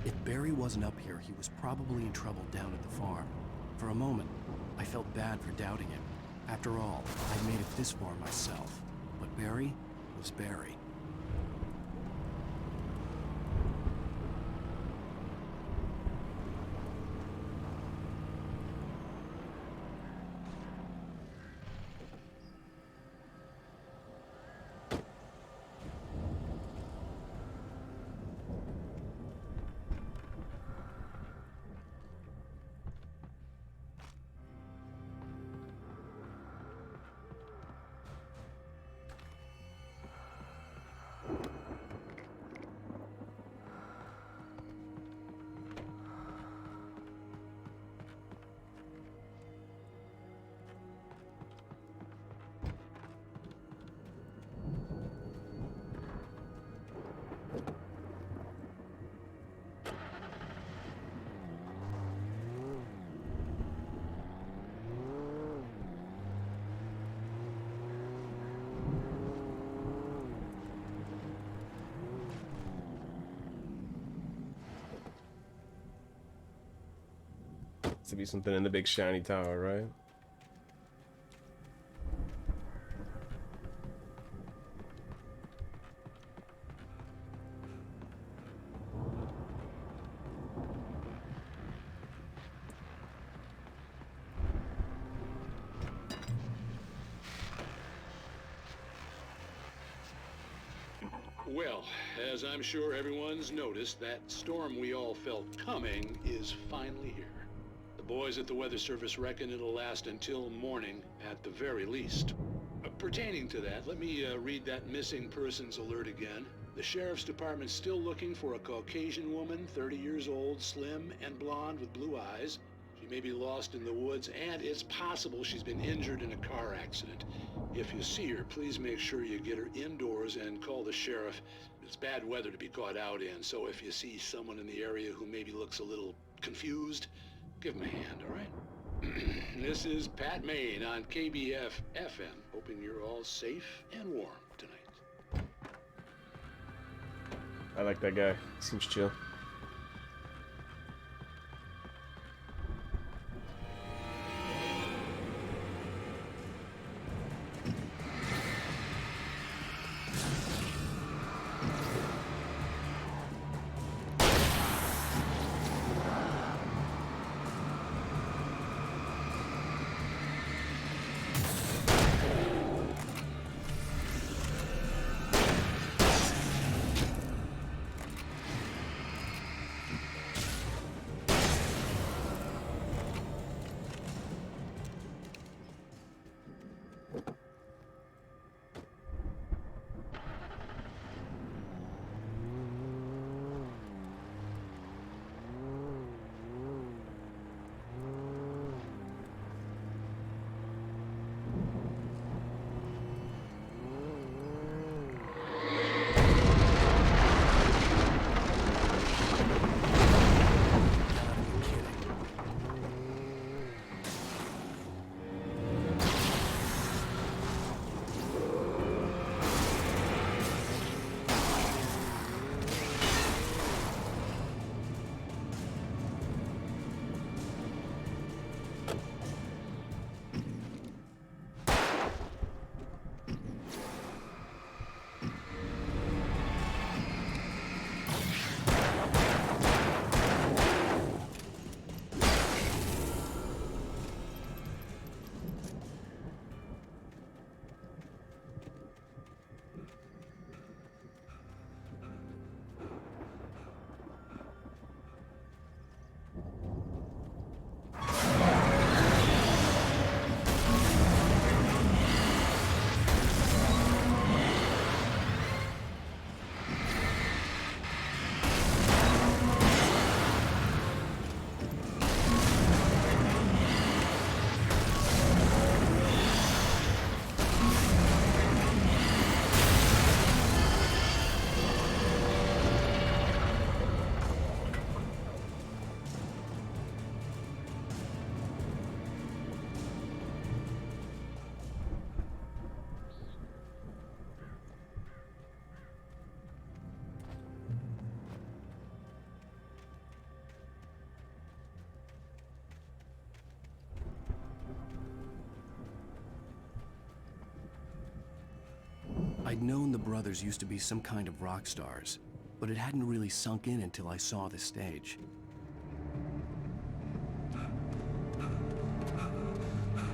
If Barry wasn't up here, he was probably in trouble down at the farm. For a moment, I felt bad for doubting him. After all, I'd made it this far myself. But Barry was Barry. To be something in the big shiny tower, right? Well, as I'm sure everyone's noticed, that storm we all felt coming is finally here. The boys at the Weather Service reckon it'll last until morning at the very least. Pertaining to that, let me read that missing persons alert again. The Sheriff's Department's still looking for a Caucasian woman, 30 years old, slim and blonde with blue eyes. She may be lost in the woods, and it's possible she's been injured in a car accident. If you see her, please make sure you get her indoors and call the sheriff. It's bad weather to be caught out in, so if you see someone in the area who maybe looks a little confused, give him a hand, all right? This is Pat Maine on KBF FM, hoping you're all safe and warm tonight. I like that guy. Seems chill. I'd known the brothers used to be some kind of rock stars, but it hadn't really sunk in until I saw the stage.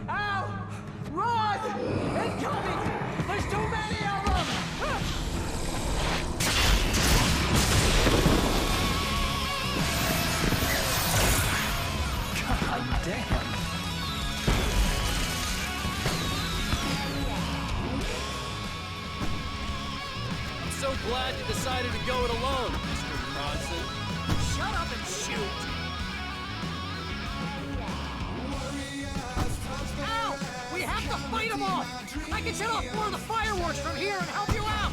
Ow! Run! Incoming! There's too many of them! God damn! So glad you decided to go it alone, Mr. Bronson. Shut up and shoot! Ow! We have to fight them off! I can set off more of the fireworks from here and help you out!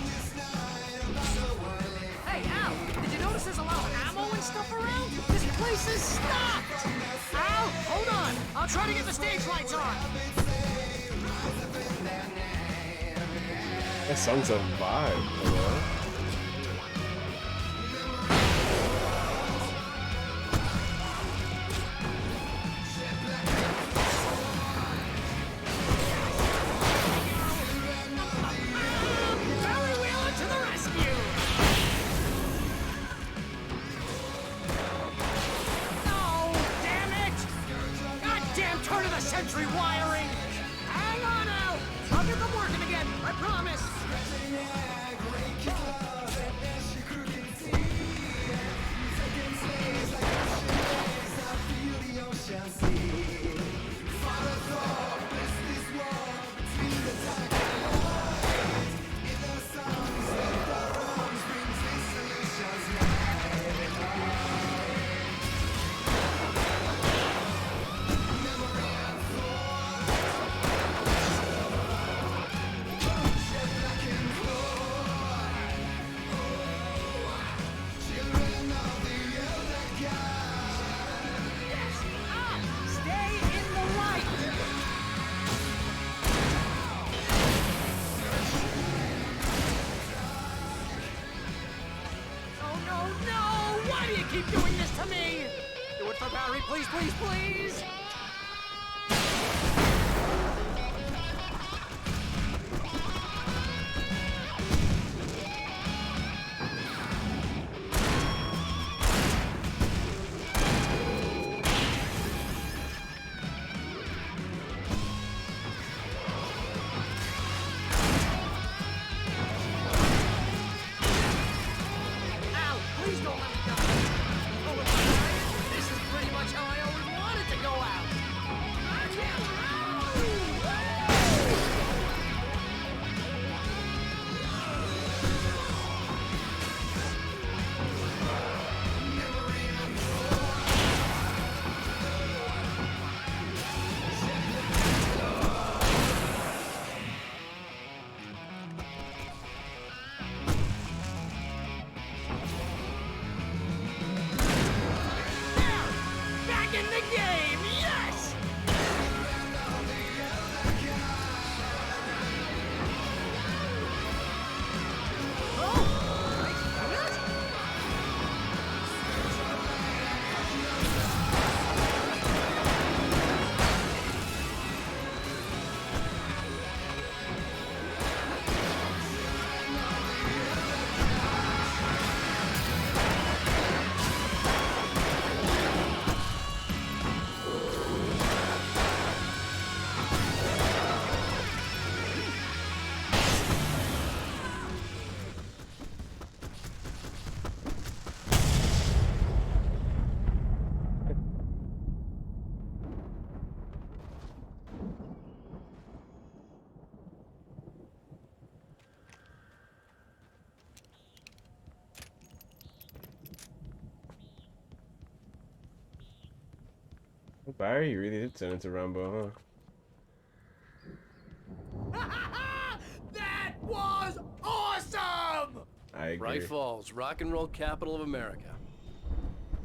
Hey, Al! Did you notice there's a lot of ammo and stuff around? This place is stocked! Al, hold on! I'll try to get the stage lights on! That song's a vibe, you know? Century wiring! Hang on, Al! I'll get them working again, I promise! please, please, please! Ow! Please don't let me die! Oh, it's fine. This is pretty much how I always wanted to go out! I can't Back in the game! Yes! Barry, you really did turn into Rambo, huh? That was awesome! I agree. Bright Falls, rock and roll capital of America.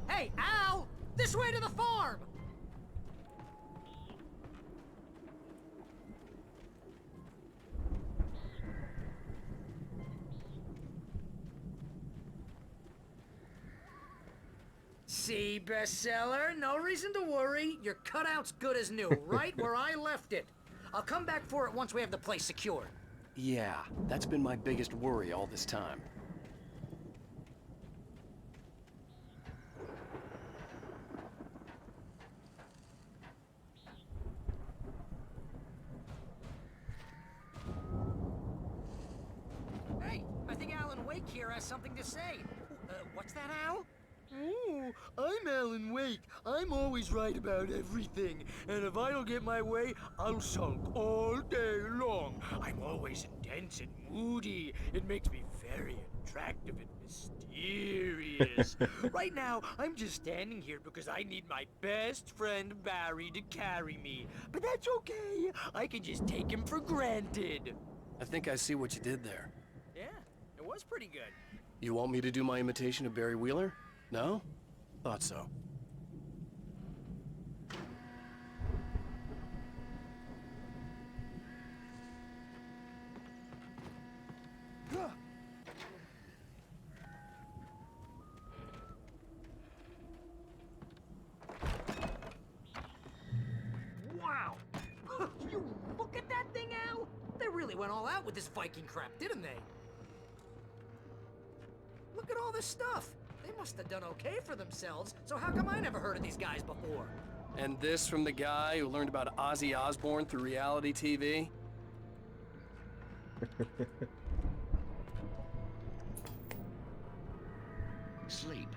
Hey, Al! This way to the farm! See, bestseller? No reason to worry. Your cutout's good as new, right where I left it. I'll come back for it once we have the place secured. Yeah, that's been my biggest worry all this time. Hey, I think Alan Wake here has something to say. What's that, Al? Ooh, I'm Alan Wake. I'm always right about everything. And if I don't get my way, I'll sulk all day long. I'm always intense and moody. It makes me very attractive and mysterious. Right now, I'm just standing here because I need my best friend Barry to carry me. But that's okay. I can just take him for granted. I think I see what you did there. Yeah, it was pretty good. You want me to do my imitation of Barry Wheeler? No? Thought so. Wow! You look at that thing, Al! They really went all out with this Viking crap, didn't they? Look at all this stuff. They must have done okay for themselves, so how come I never heard of these guys before? And this from the guy who learned about Ozzy Osbourne through reality TV? Sleep.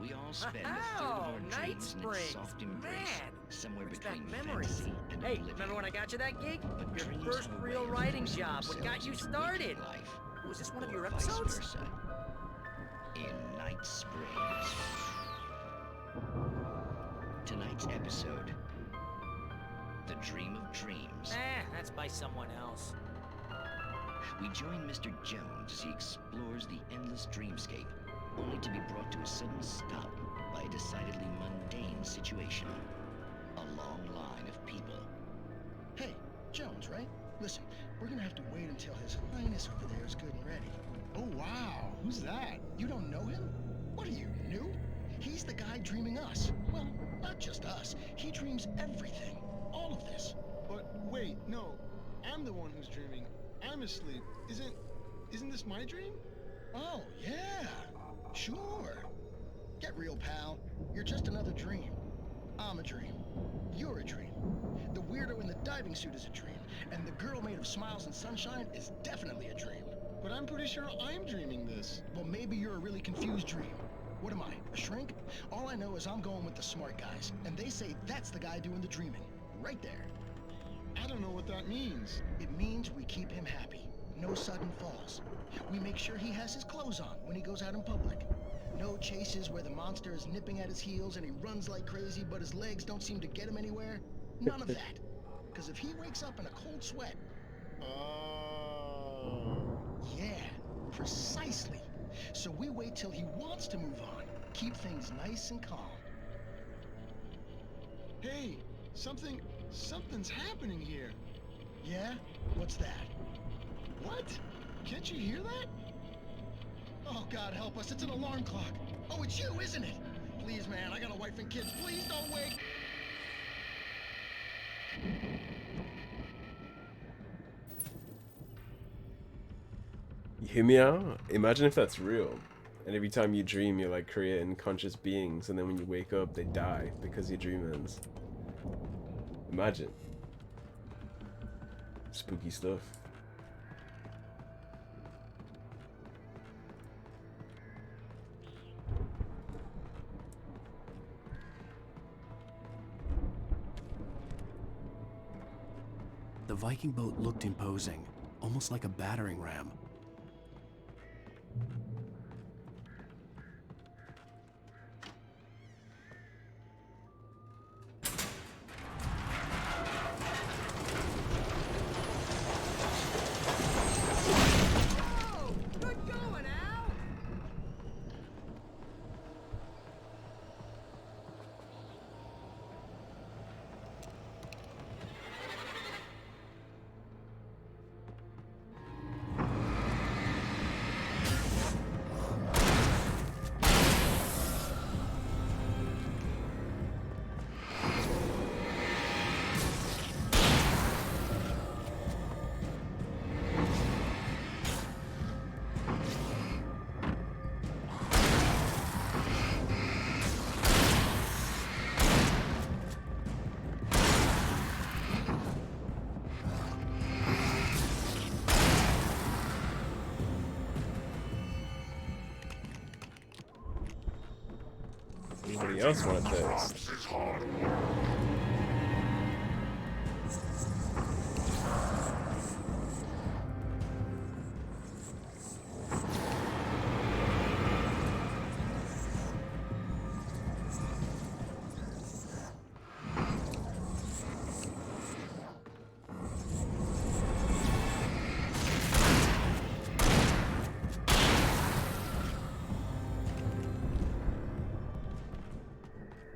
We all spend a third of our Night dreams in its Springs. soft embrace, Man, somewhere what's between that memory? fantasy and Hey, oblivion. remember when I got you that gig? But Your dreams first have a real way of writing forcing job. What got themselves you into started? waking life, Was this one of your or vice episodes? versa. In Night Springs. Tonight's episode, The Dream of Dreams. That's by someone else. We join Mr. Jones as he explores the endless dreamscape, only to be brought to a sudden stop by a decidedly mundane situation. A long line of people. Hey, Jones, right? Listen, we're gonna have to wait until His Highness over there is good and ready. Oh, wow. Who's that? You don't know him? What are you, new? He's he's the guy dreaming us. Well, not just us. He dreams everything. All of this. But wait, no. I'm the one who's dreaming. I'm asleep. Isn't this my dream? Oh, yeah. Sure. Get real, pal. You're just another dream. I'm a dream. You're a dream. The weirdo in the diving suit is a dream. And the girl made of smiles and sunshine is definitely a dream. But I'm pretty sure I'm dreaming this. Well, maybe you're a really confused dream. What am I, a shrink? All I know is I'm going with the smart guys. And they say that's the guy doing the dreaming. Right there. I don't know what that means. It means we keep him happy. No sudden falls. We make sure he has his clothes on when he goes out in public. No chases where the monster is nipping at his heels and he runs like crazy, but his legs don't seem to get him anywhere. None of that. Because if he wakes up in a cold sweat... Yeah, precisely. So we wait till he wants to move on. Keep things nice and calm. Hey, something's happening here. Yeah? What's that? What? Can't you hear that? Oh, God help us, it's an alarm clock. Oh, it's you, isn't it? Please, man, I got a wife and kids. Please don't wake... You hear me out? Imagine if that's real. And every time you dream, you're like creating conscious beings, and then when you wake up, they die because your dream ends. Imagine. Spooky stuff. The Viking boat looked imposing, almost like a battering ram. Anybody else want this?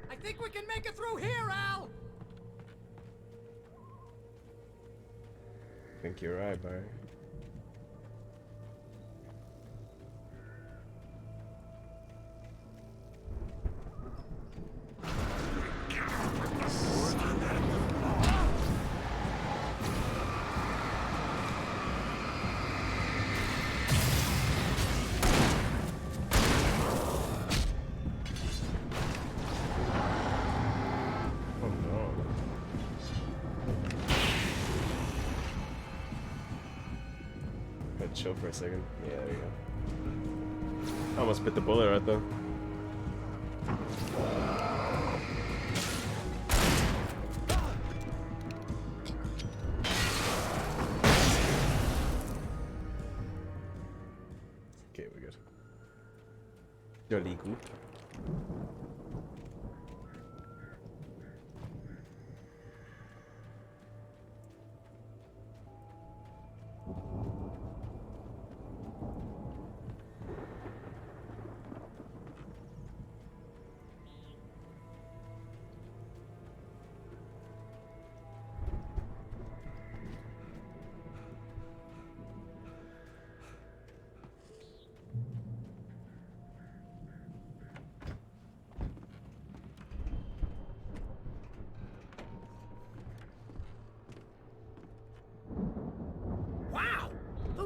I think we can make it through here, Al! I think you're right, Barry. Chill for a second. Yeah, there you go. I almost bit the bullet right there. Okay, we're good. Jolly good.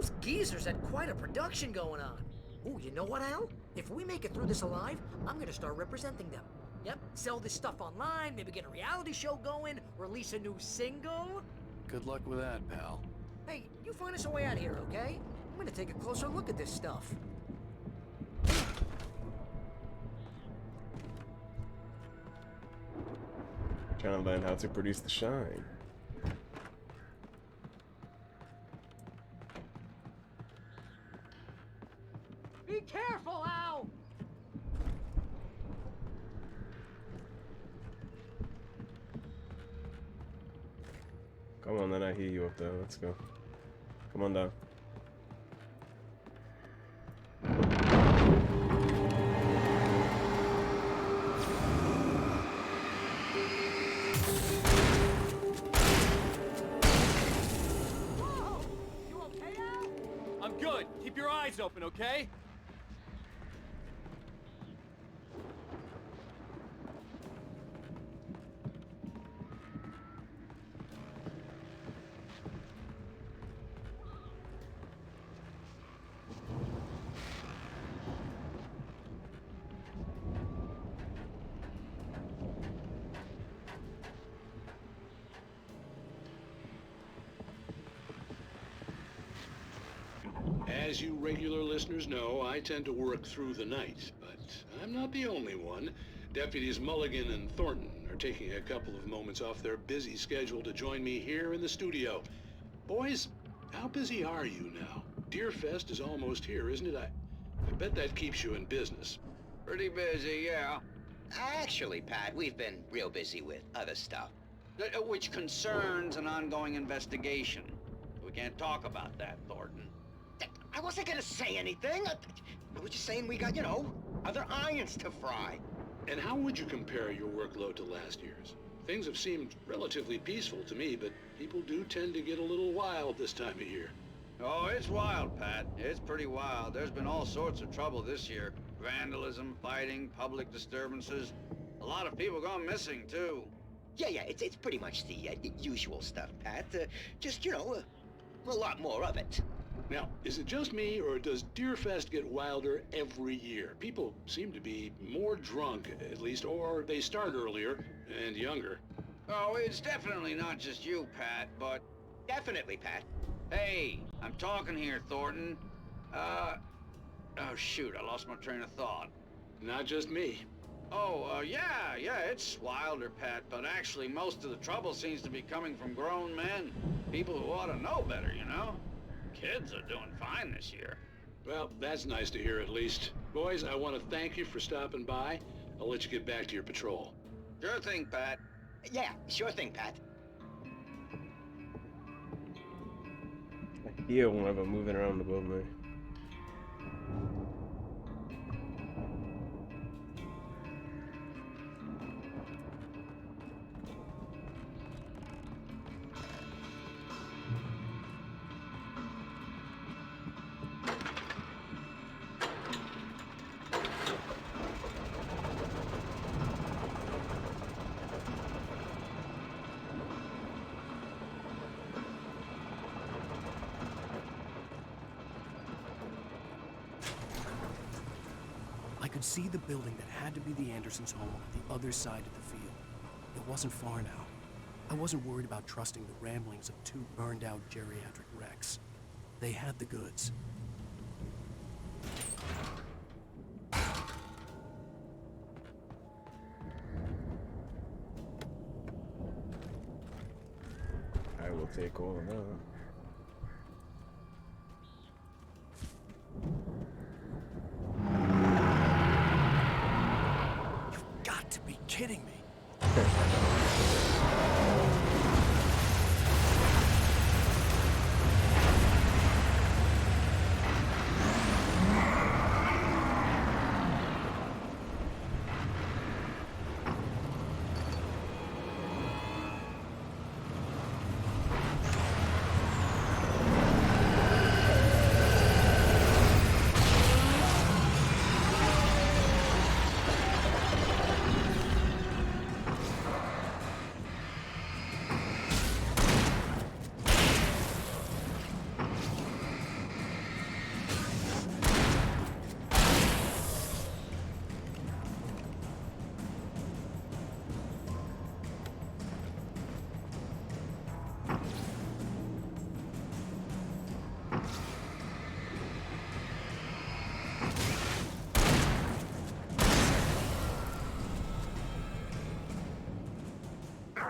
Those geezers had quite a production going on. Ooh, you know what, Al? If we make it through this alive, I'm gonna start representing them. Yep, sell this stuff online, maybe get a reality show going, release a new single. Good luck with that, pal. Hey, you find us a way out of here, okay? I'm gonna take a closer look at this stuff. Trying to learn how to produce the shine. Be careful, Al! Come on, then I hear you up there. Let's go. Come on down. Whoa! You okay, Al? I'm good. Keep your eyes open, okay? As you regular listeners know, I tend to work through the night, but I'm not the only one. Deputies Mulligan and Thornton are taking a couple of moments off their busy schedule to join me here in the studio. Boys, how busy are you now? Deerfest is almost here, isn't it? I bet that keeps you in business. Pretty busy, yeah. Actually, Pat, we've been real busy with other stuff, which concerns an ongoing investigation. We can't talk about that, Thornton. I wasn't gonna say anything. I was just saying we got, you know, other irons to fry. And how would you compare your workload to last year's? Things have seemed relatively peaceful to me, but people do tend to get a little wild this time of year. Oh, it's wild, Pat. It's pretty wild. There's been all sorts of trouble this year. Vandalism, fighting, public disturbances. A lot of people gone missing, too. Yeah, it's pretty much the usual stuff, Pat. Just, you know, a lot more of it. Now, is it just me, or does Deerfest get wilder every year? People seem to be more drunk, at least, or they start earlier and younger. Oh, it's definitely not just you, Pat, but... Definitely, Pat. Hey, I'm talking here, Thornton. Oh, shoot, I lost my train of thought. Not just me. Oh, yeah, it's wilder, Pat, but actually most of the trouble seems to be coming from grown men. People who ought to know better, you know? Kids are doing fine this year. Well, that's nice to hear at least. Boys, I want to thank you for stopping by. I'll let you get back to your patrol. Sure thing, Pat. Yeah, sure thing, Pat. I hear one of them moving around above me. I could see the building that had to be the Andersons' home on the other side of the field. It wasn't far now. I wasn't worried about trusting the ramblings of two burned-out geriatric wrecks. They had the goods. I will take all of that. Got to be kidding me.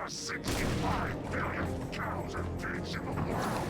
are 65 billion cows and pigs in the world.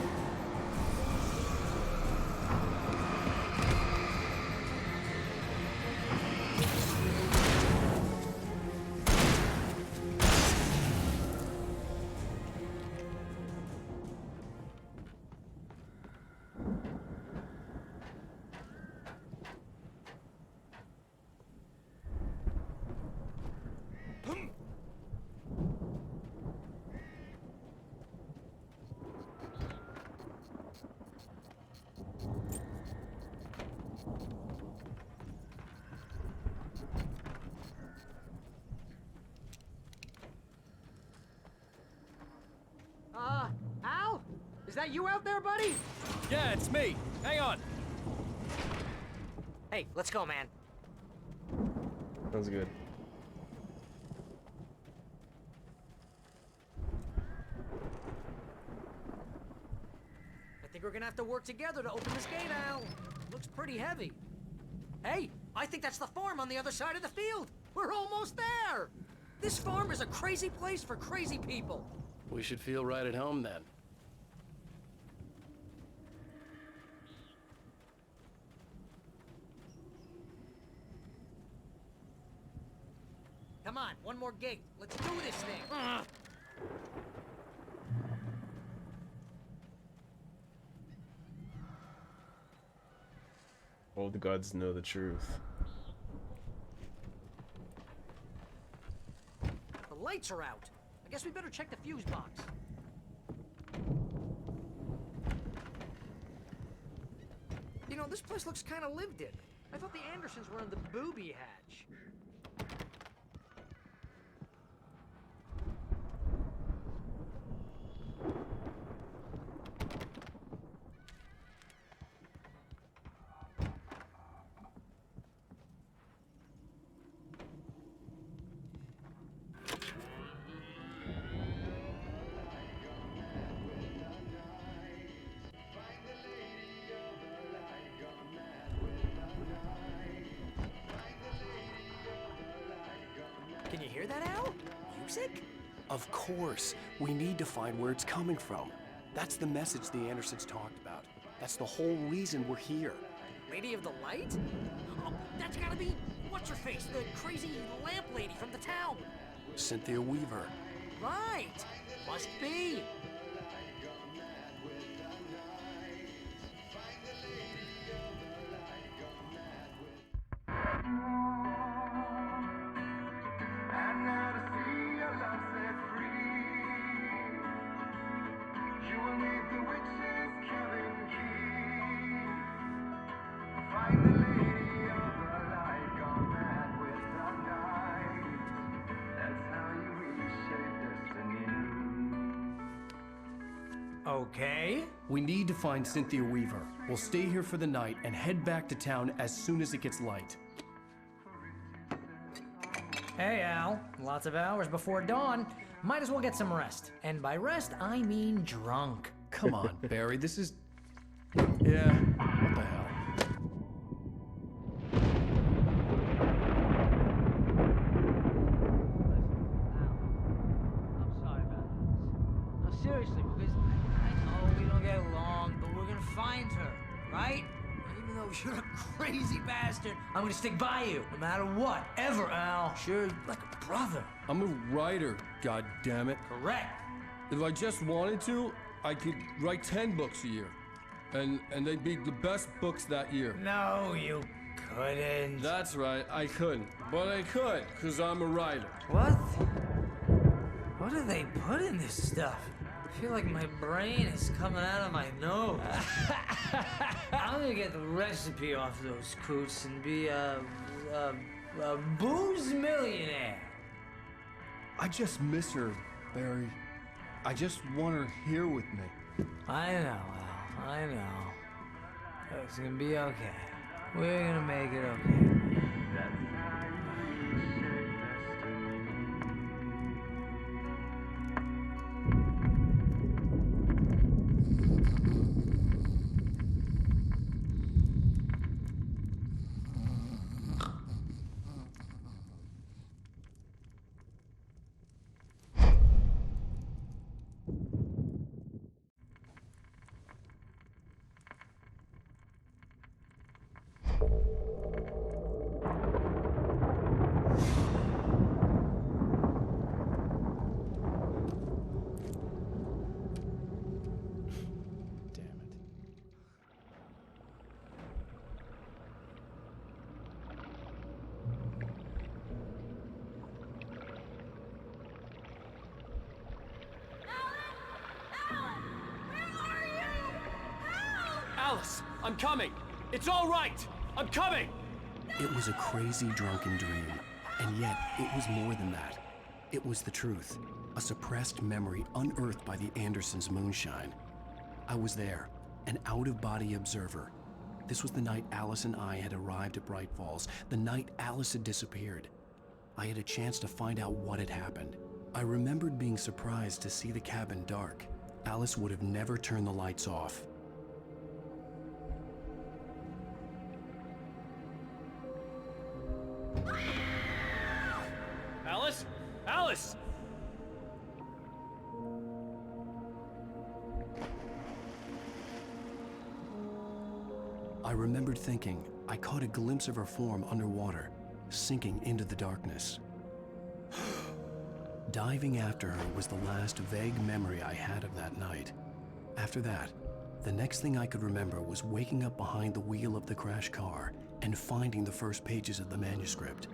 Al? Is that you out there, buddy? Yeah, it's me. Hang on. Hey, let's go, man. Sounds good. I think we're gonna have to work together to open this gate, Al. Looks pretty heavy. Hey, I think that's the farm on the other side of the field. We're almost there. This farm is a crazy place for crazy people. We should feel right at home then. Come on, one more gate. Let's do this thing. All the gods know the truth. The lights are out. I guess we better check the fuse box. You know, this place looks kind of lived in. I thought the Andersons were in the booby hatch. Can you hear that, Al? Music? Of course. We need to find where it's coming from. That's the message the Andersons talked about. That's the whole reason we're here. Lady of the Light? Oh, that's gotta be what's-her-face, the crazy lamp lady from the town. Cynthia Weaver. Right. Must be. Okay. We need to find Cynthia Weaver. We'll stay here for the night and head back to town as soon as it gets light. Hey, Al. Lots of hours before dawn. Might as well get some rest. And by rest, I mean drunk. Come on, Barry. This is... Yeah, what the hell? I'm sorry about this. No, seriously, because I know we don't get along, but we're gonna find her, right? Even though you're a crazy bastard, I'm gonna stick by you, no matter what, ever, Al. Sure, like a brother. I'm a writer, goddammit. Correct. If I just wanted to, I could write 10 books a year. And they'd be the best books that year. No, you couldn't. That's right, I couldn't. But I could, because I'm a writer. What? What do they put in this stuff? I feel like my brain is coming out of my nose. I'm gonna get the recipe off those coots and be a booze millionaire. I just miss her, Barry. I just want her here with me. I know, Al. I know. It's gonna be okay. We're gonna make it okay. I'm coming! It's all right! I'm coming! It was a crazy, drunken dream, and yet it was more than that. It was the truth, a suppressed memory unearthed by the Andersons' moonshine. I was there, an out-of-body observer. This was the night Alice and I had arrived at Bright Falls, the night Alice had disappeared. I had a chance to find out what had happened. I remembered being surprised to see the cabin dark. Alice would have never turned the lights off. Alice? Alice! I remembered thinking I caught a glimpse of her form underwater, sinking into the darkness. Diving after her was the last vague memory I had of that night. After that, the next thing I could remember was waking up behind the wheel of the crashed car and finding the first pages of the manuscript.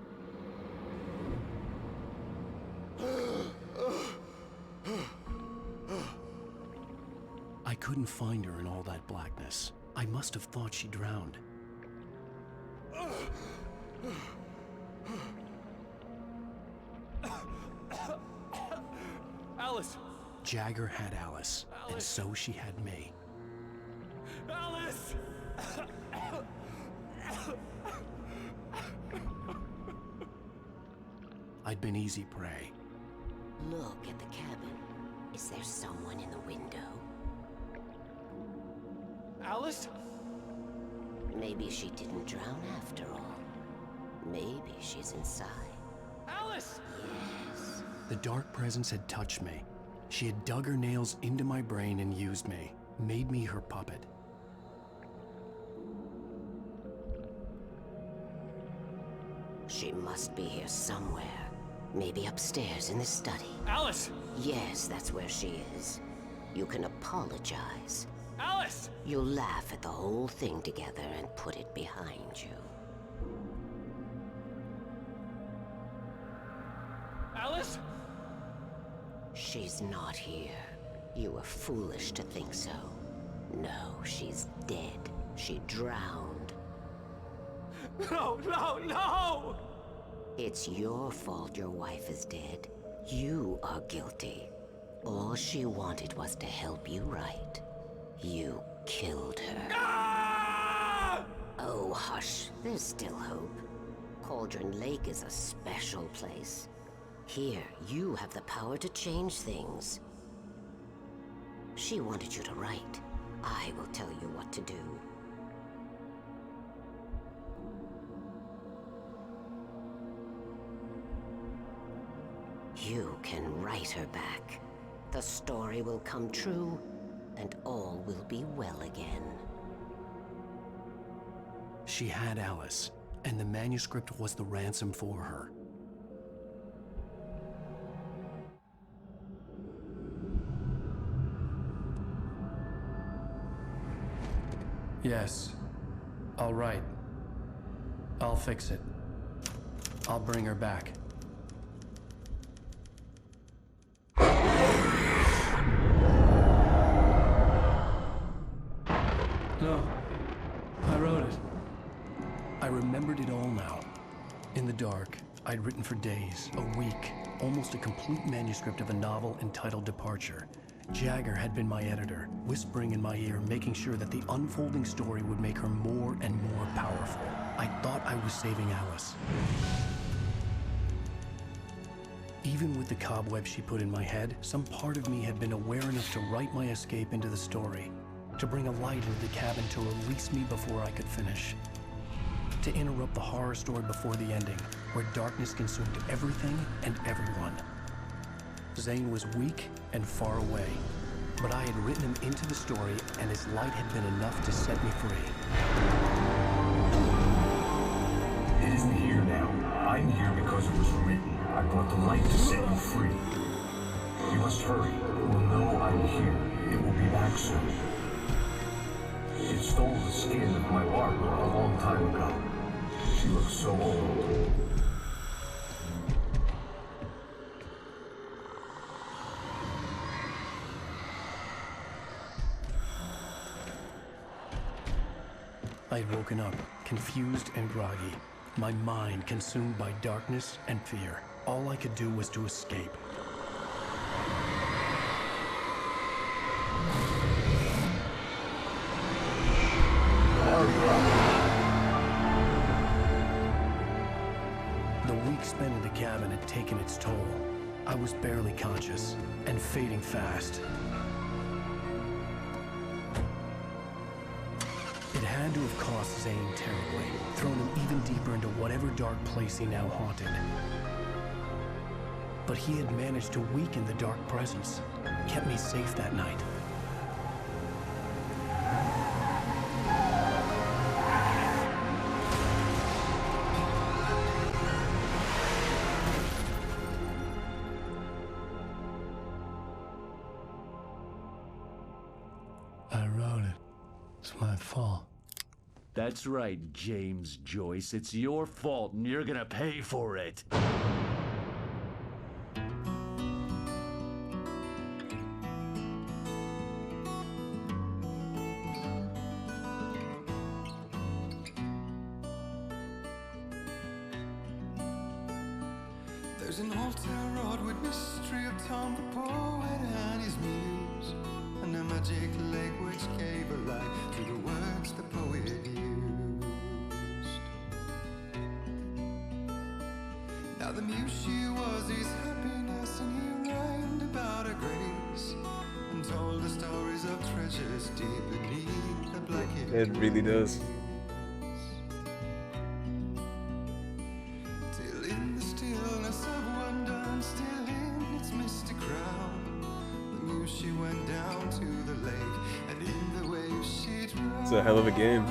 I couldn't find her in all that blackness. I must have thought she drowned. Alice! Jagger had Alice, and so she had me. Alice! I'd been easy prey. Look at the cabin. Is there someone in the window? Alice? Maybe she didn't drown after all. Maybe she's inside. Alice! Yes. The dark presence had touched me. She had dug her nails into my brain and used me, made me her puppet. She must be here somewhere. Maybe upstairs in the study. Alice! Yes, that's where she is. You can apologize. Alice! You'll laugh at the whole thing together and put it behind you. Alice? She's not here. You were foolish to think so. No, she's dead. She drowned. No, no, no! It's your fault your wife is dead. You are guilty. All she wanted was to help you right. You killed her. Ah! Oh, hush. There's still hope. Cauldron Lake is a special place. Here, you have the power to change things. She wanted you to write. I will tell you what to do. You can write her back. The story will come true, and all will be well again. She had Alice, and the manuscript was the ransom for her. Yes. All right. I'll fix it. I'll bring her back. No. I wrote it. I remembered it all now. In the dark, I'd written for days, a week, almost a complete manuscript of a novel entitled Departure. Jagger had been my editor, whispering in my ear, making sure that the unfolding story would make her more and more powerful. I thought I was saving Alice. Even with the cobweb she put in my head, some part of me had been aware enough to write my escape into the story, to bring a light into the cabin to release me before I could finish. To interrupt the horror story before the ending, where darkness consumed everything and everyone. Zane was weak and far away, but I had written him into the story, and his light had been enough to set me free. It isn't here now. I'm here because it was written. I brought the light to set you free. You must hurry. It will know I'm here. It will be back soon. It stole the skin of my Barbara a long time ago. She looks so old. I had woken up, confused and groggy, my mind consumed by darkness and fear. All I could do was to escape. The week spent in the cabin had taken its toll. I was barely conscious and fading fast. It had to have cost Zane terribly, thrown him even deeper into whatever dark place he now haunted. But he had managed to weaken the dark presence, kept me safe that night. I wrote it. It's my fault. That's right, James Joyce. It's your fault, and you're gonna pay for it. There's an altar wrought with mystery of Tom the poet and his muse, and a magic lake which gave a light to the words the poet used. Now the muse she was his happiness, and he rhymed about her grace, and told the stories of treasures deep beneath the black hills. It really does. Till in the stillness of wonder, and still in its mystic crown, the muse she went down to the lake, and in the waves she drowned. It's a hell of a game.